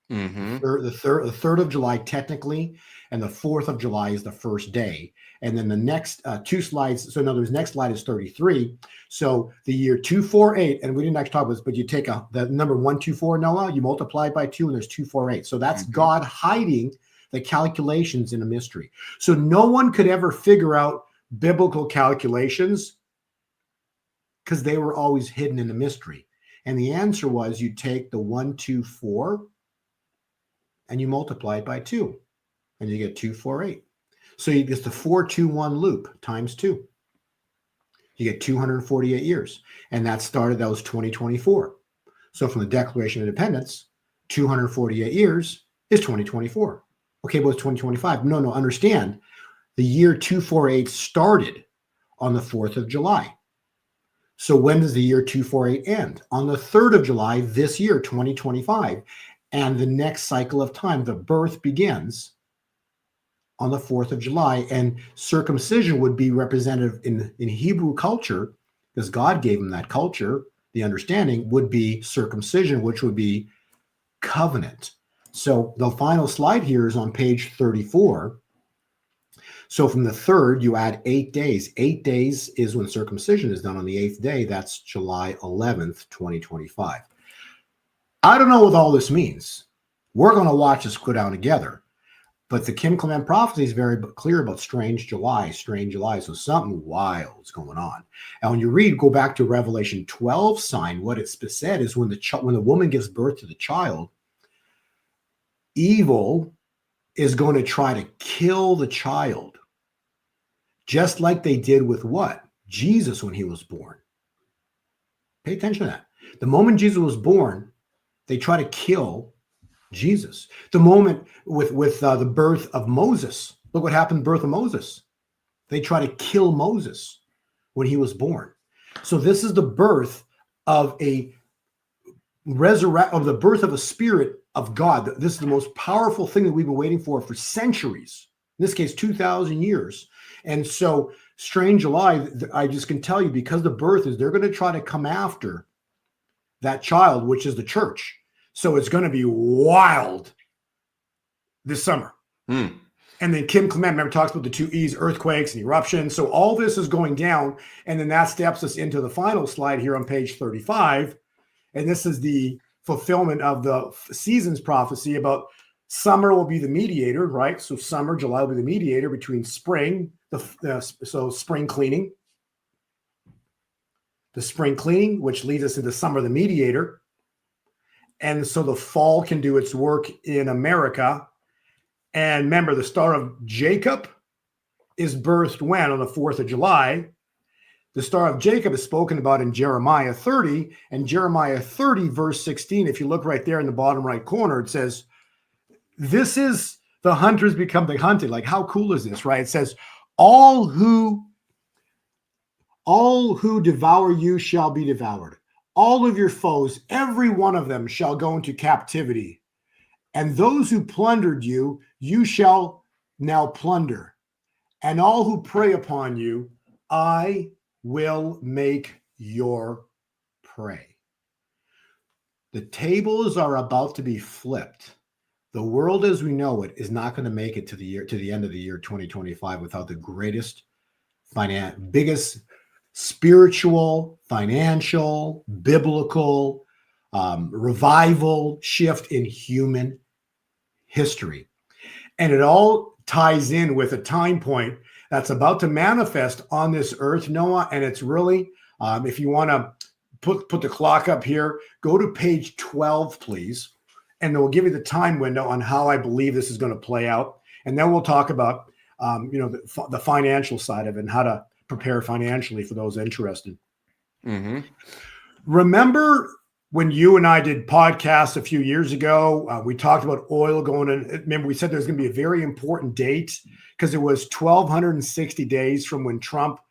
The 3rd of July technically, and the 4th of July is the first day. And then the next 2 slides, so in other words, next slide is 33. So the year 248, and we didn't actually talk about this, but you take the number 124, Noah, you multiply it by 2, and there's 248. So that's God hiding the calculations in a mystery. So no one could ever figure out biblical calculations because they were always hidden in a mystery. And the answer was you take the 124 and you multiply it by 2, and you get 248. So you get the 421 loop times 2. You get 248 years. And that was 2024. So from the Declaration of Independence, 248 years is 2024. Okay, but it's 2025. No, understand. The year 248 started on the 4th of July. So when does the year 248 end? On the 3rd of July this year, 2025. And the next cycle of time, the birth begins on the 4th of July, and circumcision would be representative in Hebrew culture, because God gave them that culture. The understanding would be circumcision, which would be covenant. So the final slide here is on page 34. So from the 3rd, you add 8 days. 8 days is when circumcision is done on the 8th day. That's July 11th, 2025. I don't know what all this means. We're going to watch this go down together. But the Kim Clement prophecy is very clear about strange July. So something wild's going on. And when you read, go back to Revelation 12 sign, what it's said is when the woman gives birth to the child, evil is going to try to kill the child, just like they did with what? Jesus when he was born. Pay attention to that. The moment Jesus was born, they try to kill Jesus. The moment with the birth of Moses, look what happened. Birth of Moses. They try to kill Moses when he was born. So this is the birth of the birth of a spirit of God. This is the most powerful thing that we've been waiting for centuries. In this case, 2,000 years. And so strange July, I just can tell you, because the birth is, they're going to try to come after that child, which is the church. So it's going to be wild this summer. And then Kim Clement, remember, talks about the 2 E's, earthquakes and eruptions. So all this is going down. And then that steps us into the final slide here on page 35. And this is the fulfillment of the seasons prophecy about summer will be the mediator, right? So summer, July will be the mediator between spring, so spring cleaning. The spring cleaning, which leads us into summer, the mediator. And so the fall can do its work in America. And remember, the Star of Jacob is birthed when? On the 4th of July. The Star of Jacob is spoken about in Jeremiah 30. And Jeremiah 30, verse 16, if you look right there in the bottom right corner, it says, this is the hunters become the hunted. Like, how cool is this, right? It says, all who devour you shall be devoured. All of your foes, every one of them shall go into captivity. And those who plundered you, you shall now plunder. And all who prey upon you, I will make your prey. The tables are about to be flipped. The world as we know it is not going to make it to the end of the year 2025 without the greatest, biggest spiritual, financial, biblical revival shift in human history. And it all ties in with a time point that's about to manifest on this earth, Noah. And it's really, if you want to put the clock up here, go to page 12, please. And we'll give you the time window on how I believe this is going to play out. And then we'll talk about, the financial side of it and how to prepare financially for those interested. Remember when you and I did podcasts a few years ago, we talked about oil going in. Remember, we said there's going to be a very important date because it was 1,260 days from when Trump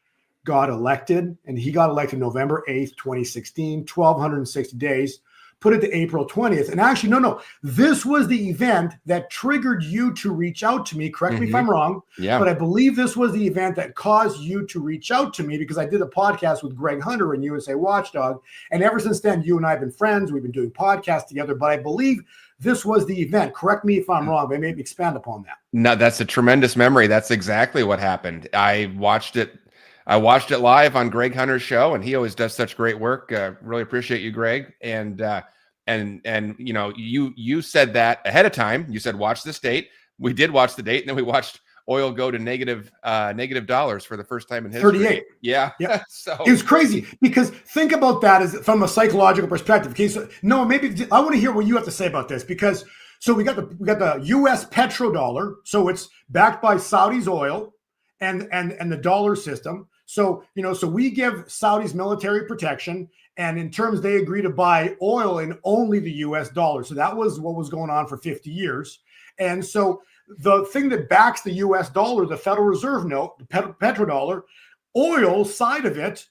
got elected, and he got elected November 8th, 2016, 1,260 days. Put it to April 20th. And actually, no, this was the event that triggered you to reach out to me. Correct me if I'm wrong. Yeah. But I believe this was the event that caused you to reach out to me because I did a podcast with Greg Hunter and USA Watchdog. And ever since then, you and I have been friends. We've been doing podcasts together. But I believe this was the event. Correct me if I'm wrong, but maybe expand upon that. No, that's a tremendous memory. That's exactly what happened. I watched it live on Greg Hunter's show, and he always does such great work. Really appreciate you, Greg. And you said that ahead of time. You said, watch this date. We did watch the date, and then we watched oil go to negative dollars for the first time in history. 38. Yeah. So it was crazy because think about that as from a psychological perspective. Okay, so no, maybe I want to hear what you have to say about this because so we got the U.S. petrodollar, so it's backed by Saudi's oil and the dollar system. So so we give Saudi's military protection. And in terms, they agree to buy oil in only the US dollar. So that was what was going on for 50 years. And so the thing that backs the US dollar, the Federal Reserve note, the petrodollar, oil side of it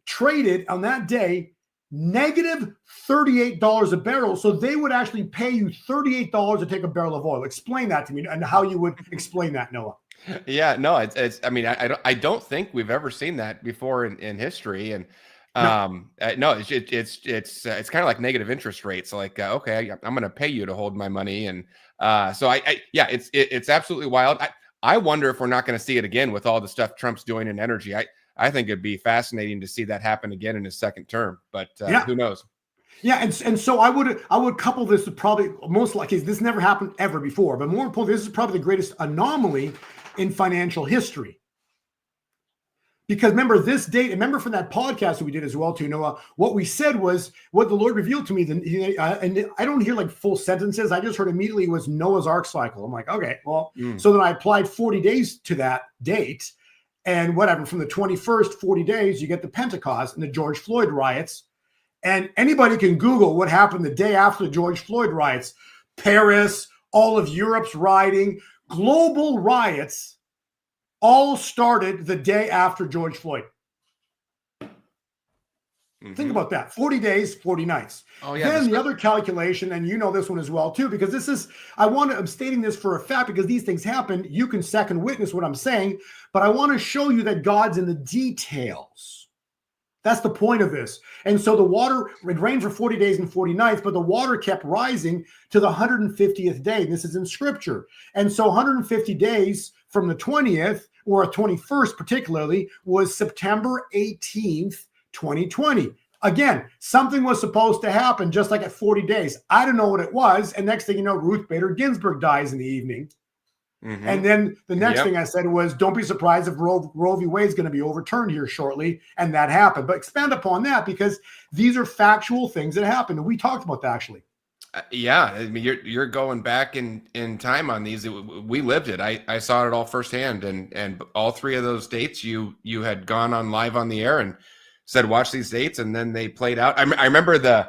traded on that day negative $38 a barrel. So they would actually pay you $38 to take a barrel of oil. Explain that to me and how you would explain that, Noah. Yeah, no, it's I mean, I don't think we've ever seen that before in history. And no, it's kind of like negative interest rates. Like, okay, I'm going to pay you to hold my money. And so yeah, it's absolutely wild. I wonder if we're not going to see it again with all the stuff Trump's doing in energy. I think it'd be fascinating to see that happen again in his second term, but who knows? Yeah, and so I would couple this with probably most likely this never happened ever before, but more importantly, this is probably the greatest anomaly in financial history. Because remember this date, remember from that podcast that we did as well too, Noah, what we said was what the Lord revealed to me. And I don't hear like full sentences. I just heard immediately was Noah's Ark cycle. I'm like, okay, well, so then I applied 40 days to that date, and whatever, from the 21st, 40 days, you get the Pentecost and the George Floyd riots. And anybody can Google what happened the day after the George Floyd riots. Paris, all of Europe's rioting, global riots all started the day after George Floyd. Think about that. 40 days, 40 nights. Oh, yeah. Then the other calculation, and you know this one as well too, because this is, I'm stating this for a fact because these things happen. You can second witness what I'm saying, but I want to show you that God's in the details. That's the point of this. And so the water, it rained for 40 days and 40 nights, but the water kept rising to the 150th day. This is in scripture. And so 150 days from the 20th, or 21st particularly, was September 18th, 2020. Again, something was supposed to happen just like at 40 days. I don't know what it was. And next thing you know, Ruth Bader Ginsburg dies in the evening. And then the next thing I said was, don't be surprised if Roe v. Wade is going to be overturned here shortly. And that happened. But expand upon that, because these are factual things that happened. And we talked about that actually. Yeah, I mean, you're going back in time on these. We lived it. I saw it all firsthand, and all three of those dates you had gone on live on the air and said watch these dates, and then they played out. I remember the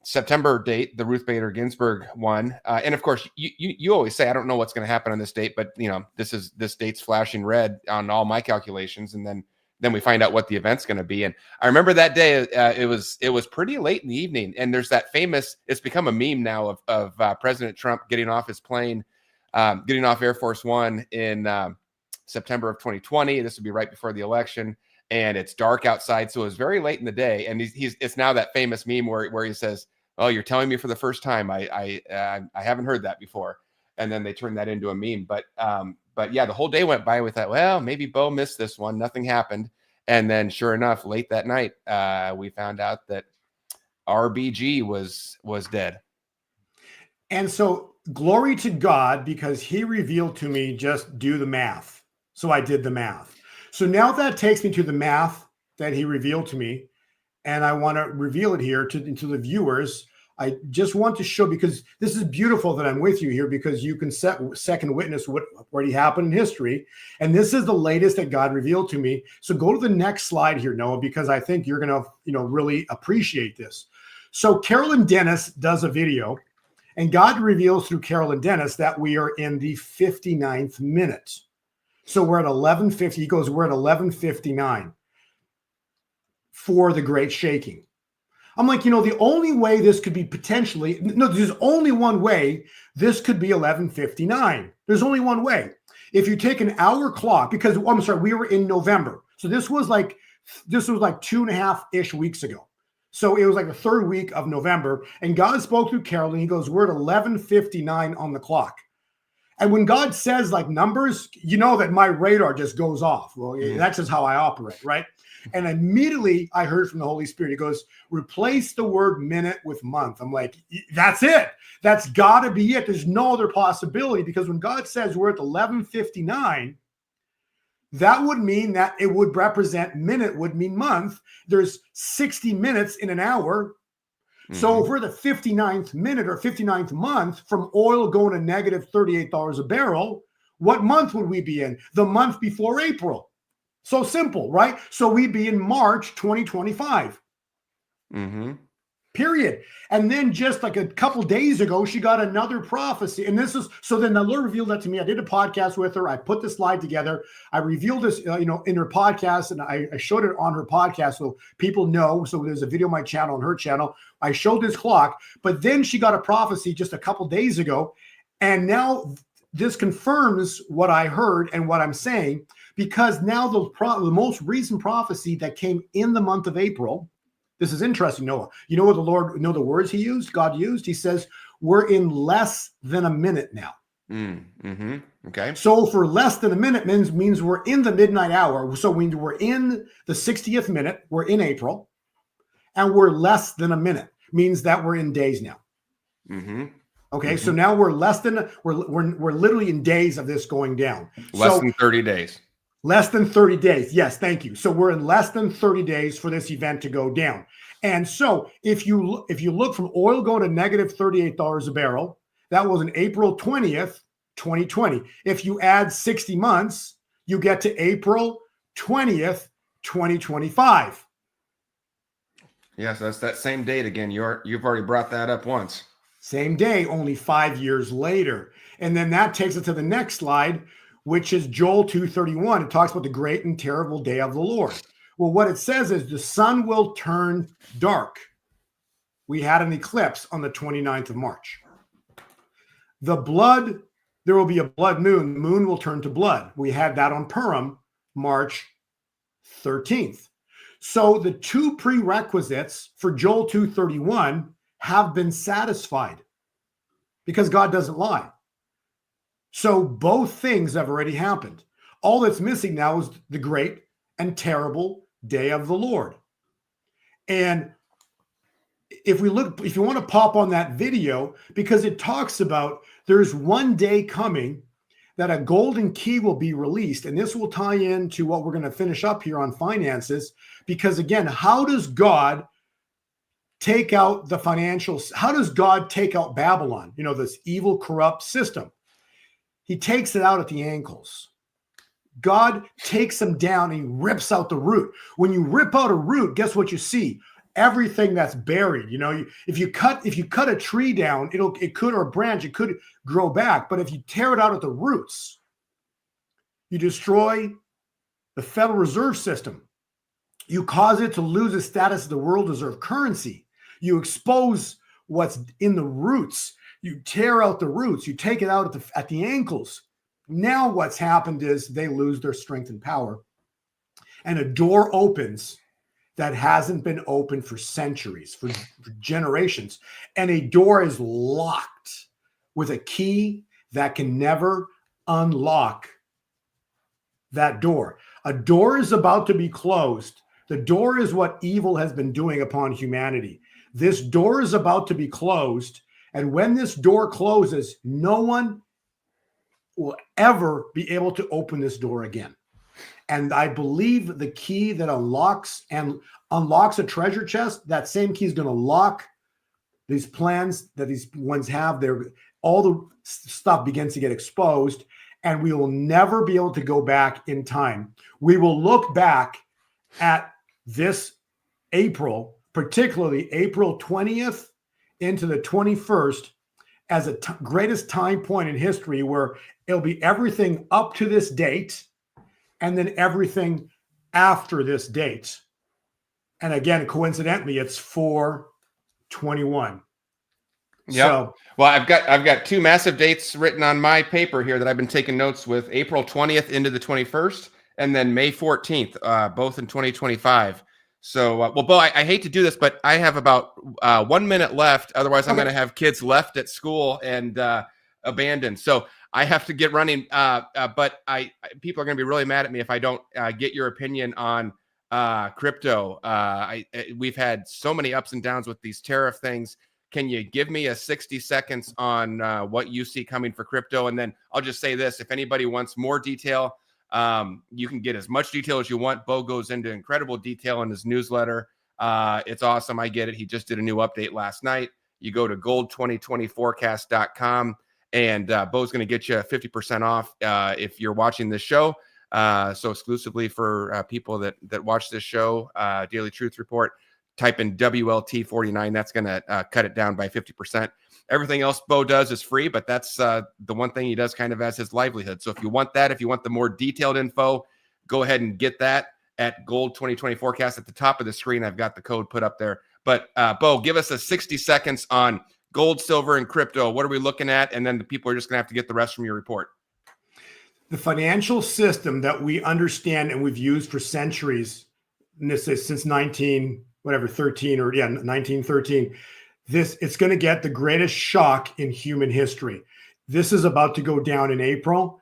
September date, the Ruth Bader Ginsburg one, and of course you always say I don't know what's going to happen on this date, but you know this date's flashing red on all my calculations, and then we find out what the event's going to be. And I remember that day, it was pretty late in the evening. And there's that famous, it's become a meme now of President Trump getting off his plane, getting off Air Force One in September of 2020. This would be right before the election. And it's dark outside. So it was very late in the day. And it's now that famous meme where he says, "Oh, you're telling me for the first time. I haven't heard that before." And then they turned that into a meme. But yeah, the whole day went by with that. Well, maybe Bo missed this one. Nothing happened. And then sure enough, late that night, we found out that RBG was dead. And so glory to God, because he revealed to me, just do the math. So I did the math. So now that takes me to the math that he revealed to me. And I want to reveal it here to the viewers. I just want to show, because this is beautiful that I'm with you here, because you can second witness what already happened in history. And this is the latest that God revealed to me. So go to the next slide here, Noah, because I think you're going to, really appreciate this. So Carolyn Dennis does a video, and God reveals through Carolyn Dennis that we are in the 59th minute. So we're at 11:50. He goes, we're at 11:59 for the great shaking. I'm like, the only way this could be there's only one way this could be 11:59. There's only one way. If you take an hour clock, because we were in November. So this was like 2.5-ish weeks ago. So it was like the third week of November, and God spoke through Carolyn. He goes, we're at 11:59 on the clock. And when God says like numbers, that my radar just goes off. Well, that's just how I operate, right? And immediately I heard from the Holy Spirit. He goes, replace the word minute with month. I'm like, that's it. That's got to be it. There's no other possibility, because when God says we're at 11:59, that would mean that it would represent minute would mean month. There's 60 minutes in an hour. So if we're the 59th minute or 59th month from oil going to negative $38 a barrel, what month would we be in? The month before April. So simple, right? So we'd be in March 2025. Period. And then just like a couple days ago, she got another prophecy. And so then the Lord revealed that to me. I did a podcast with her. I put the slide together. I revealed this, in her podcast, and I showed it on her podcast so people know. So there's a video on my channel, on her channel. I showed this clock, but then she got a prophecy just a couple days ago. And now this confirms what I heard and what I'm saying, because now the most recent prophecy that came in the month of April. This is interesting, Noah. You know what the words God used? He says, we're in less than a minute now. Mm-hmm. Okay. So for less than a minute means we're in the midnight hour. So we're in the 60th minute. We're in April, and we're less than a minute. Means that we're in days now. Mm-hmm. Okay, Mm-hmm. so now we're literally in days of this going down. Less than 30 days. Less than 30 days. Yes, thank you. So we're in less than 30 days for this event to go down. And so if you look from oil going to negative $38 a barrel, that was on April 20th, 2020. If you add 60 months, you get to April 20th, 2025. Yes, that's that same date again. You've already brought that up once. Same day, only 5 years later. And then that takes us to the next slide, which is Joel 2:31. It talks about the great and terrible day of the Lord. Well, what it says is the sun will turn dark. We had an eclipse on the 29th of March. There will be a blood moon. The moon will turn to blood. We had that on Purim, March 13th. So the two prerequisites for Joel 2:31 have been satisfied because God doesn't lie. So both things have already happened. All that's missing now is the great and terrible day of the Lord. And if you want to pop on that video, because it talks about there's one day coming that a golden key will be released. And this will tie into what we're going to finish up here on finances. Because again, how does God take out the financials? How does God take out Babylon? This evil, corrupt system. He takes it out at the ankles. God takes them down and he rips out the root. When you rip out a root, guess what you see? Everything that's buried. If you cut a tree down, or a branch, it could grow back. But if you tear it out at the roots, you destroy the Federal Reserve System. You cause it to lose its status as the world reserve currency. You expose what's in the roots. You tear out the roots. You take it out at the ankles. Now what's happened is they lose their strength and power. And a door opens that hasn't been opened for centuries, for generations. And a door is locked with a key that can never unlock that door. A door is about to be closed. The door is what evil has been doing upon humanity. This door is about to be closed. And when this door closes, no one will ever be able to open this door again. And I believe the key that unlocks a treasure chest, that same key is going to lock these plans that these ones have. All the stuff begins to get exposed, and we will never be able to go back in time. We will look back at this April, particularly April 20th into the 21st, as a greatest time point in history where it'll be everything up to this date and then everything after this date. And again, coincidentally, it's 4/21. Yeah. So, well, I've got two massive dates written on my paper here that I've been taking notes with: April 20th into the 21st, and then May 14th, both in 2025. So, well, Bo, I hate to do this, but I have about 1 minute left. Otherwise, I'm going to have kids left at school and abandoned. So I have to get running. But people are going to be really mad at me if I don't get your opinion on crypto. We've had so many ups and downs with these tariff things. Can you give me a 60 seconds on what you see coming for crypto? And then I'll just say this: if anybody wants more detail, you can get as much detail as you want. Bo goes into incredible detail in his newsletter. It's awesome. I get it. He just did a new update last night. You go to gold2020forecast.com and Bo's going to get you 50% off if you're watching this show. So exclusively for people that watch this show, Daily Truth Report, type in WLT49. That's going to cut it down by 50%. Everything else Bo does is free, but that's the one thing he does kind of as his livelihood. So if you want that, if you want the more detailed info, go ahead and get that at Gold 2020 Forecast. At the top of the screen, I've got the code put up there. But Bo, give us a 60 seconds on gold, silver, and crypto. What are we looking at? And then the people are just going to have to get the rest from your report. The financial system that we understand and we've used for centuries, and this is since 1913. It's going to get the greatest shock in human history. This is about to go down in April.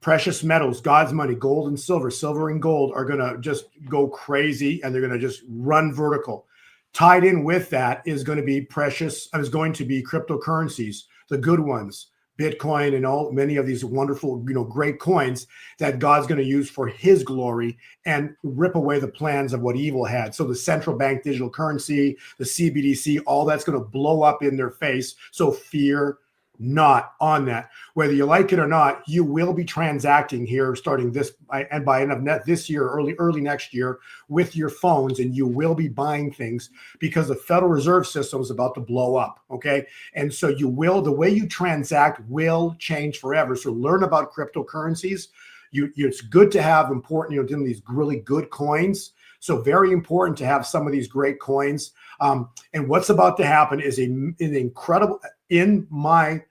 Precious metals, God's money, gold and silver and gold are going to just go crazy, and they're going to just run vertical. Tied in with that is going to be cryptocurrencies, the good ones, Bitcoin and many of these wonderful, great coins that God's going to use for his glory and rip away the plans of what evil had. So the central bank digital currency, the CBDC, all that's going to blow up in their face. So fear not on that. Whether you like it or not, you will be transacting here starting this and by end of this year, early next year, with your phones, and you will be buying things because the Federal Reserve System is about to blow up. Okay. And so the way you transact will change forever. So learn about cryptocurrencies. It's good to have these really good coins. So very important to have some of these great coins. And what's about to happen is an incredible, in my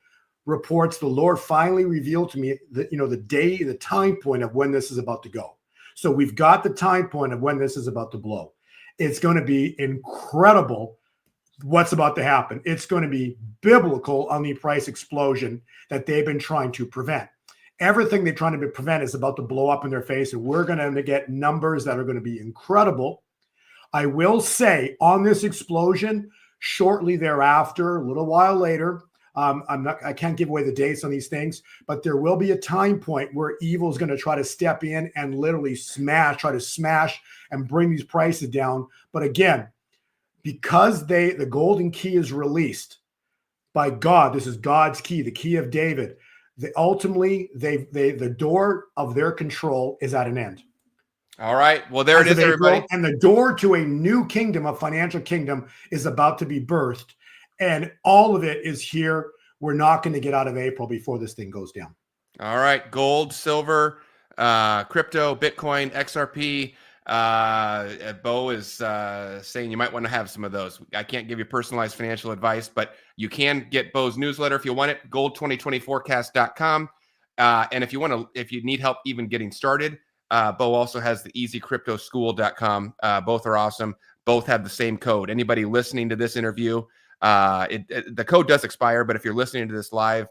reports, the Lord finally revealed to me the time point of when this is about to go. So we've got the time point of when this is about to blow. It's going to be incredible what's about to happen. It's going to be biblical on the price explosion that they've been trying to prevent. Everything they're trying to prevent is about to blow up in their face, and we're going to get numbers that are going to be incredible. I will say on this explosion, shortly thereafter, a little while later, I can't give away the dates on these things, but there will be a time point where evil is going to try to step in and literally try to smash and bring these prices down. But again, because the golden key is released by God, this is God's key, the key of David. Ultimately, the door of their control is at an end. All right. Well, there it is, everybody. And the door to a new kingdom, a financial kingdom, is about to be birthed. And all of it is here. We're not going to get out of April before this thing goes down. All right. Gold, silver, crypto, Bitcoin, XRP. Bo is saying you might want to have some of those. I can't give you personalized financial advice, but you can get Bo's newsletter if you want it, gold2020forecast.com. And if you need help even getting started, Bo also has the easycryptoschool.com. Both are awesome. Both have the same code. Anybody listening to this interview, the code does expire, but if you're listening to this live,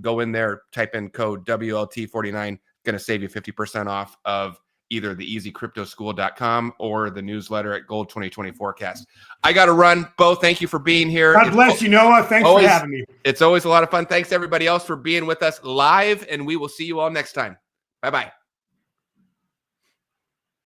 go in there, type in code WLT49, going to save you 50% off of either the easycryptoschool.com or the newsletter at Gold 2020 Forecast. I got to run. Bo, thank you for being here. God bless you, Noah. Thanks for having me. It's always a lot of fun. Thanks to everybody else for being with us live, and we will see you all next time. Bye-bye.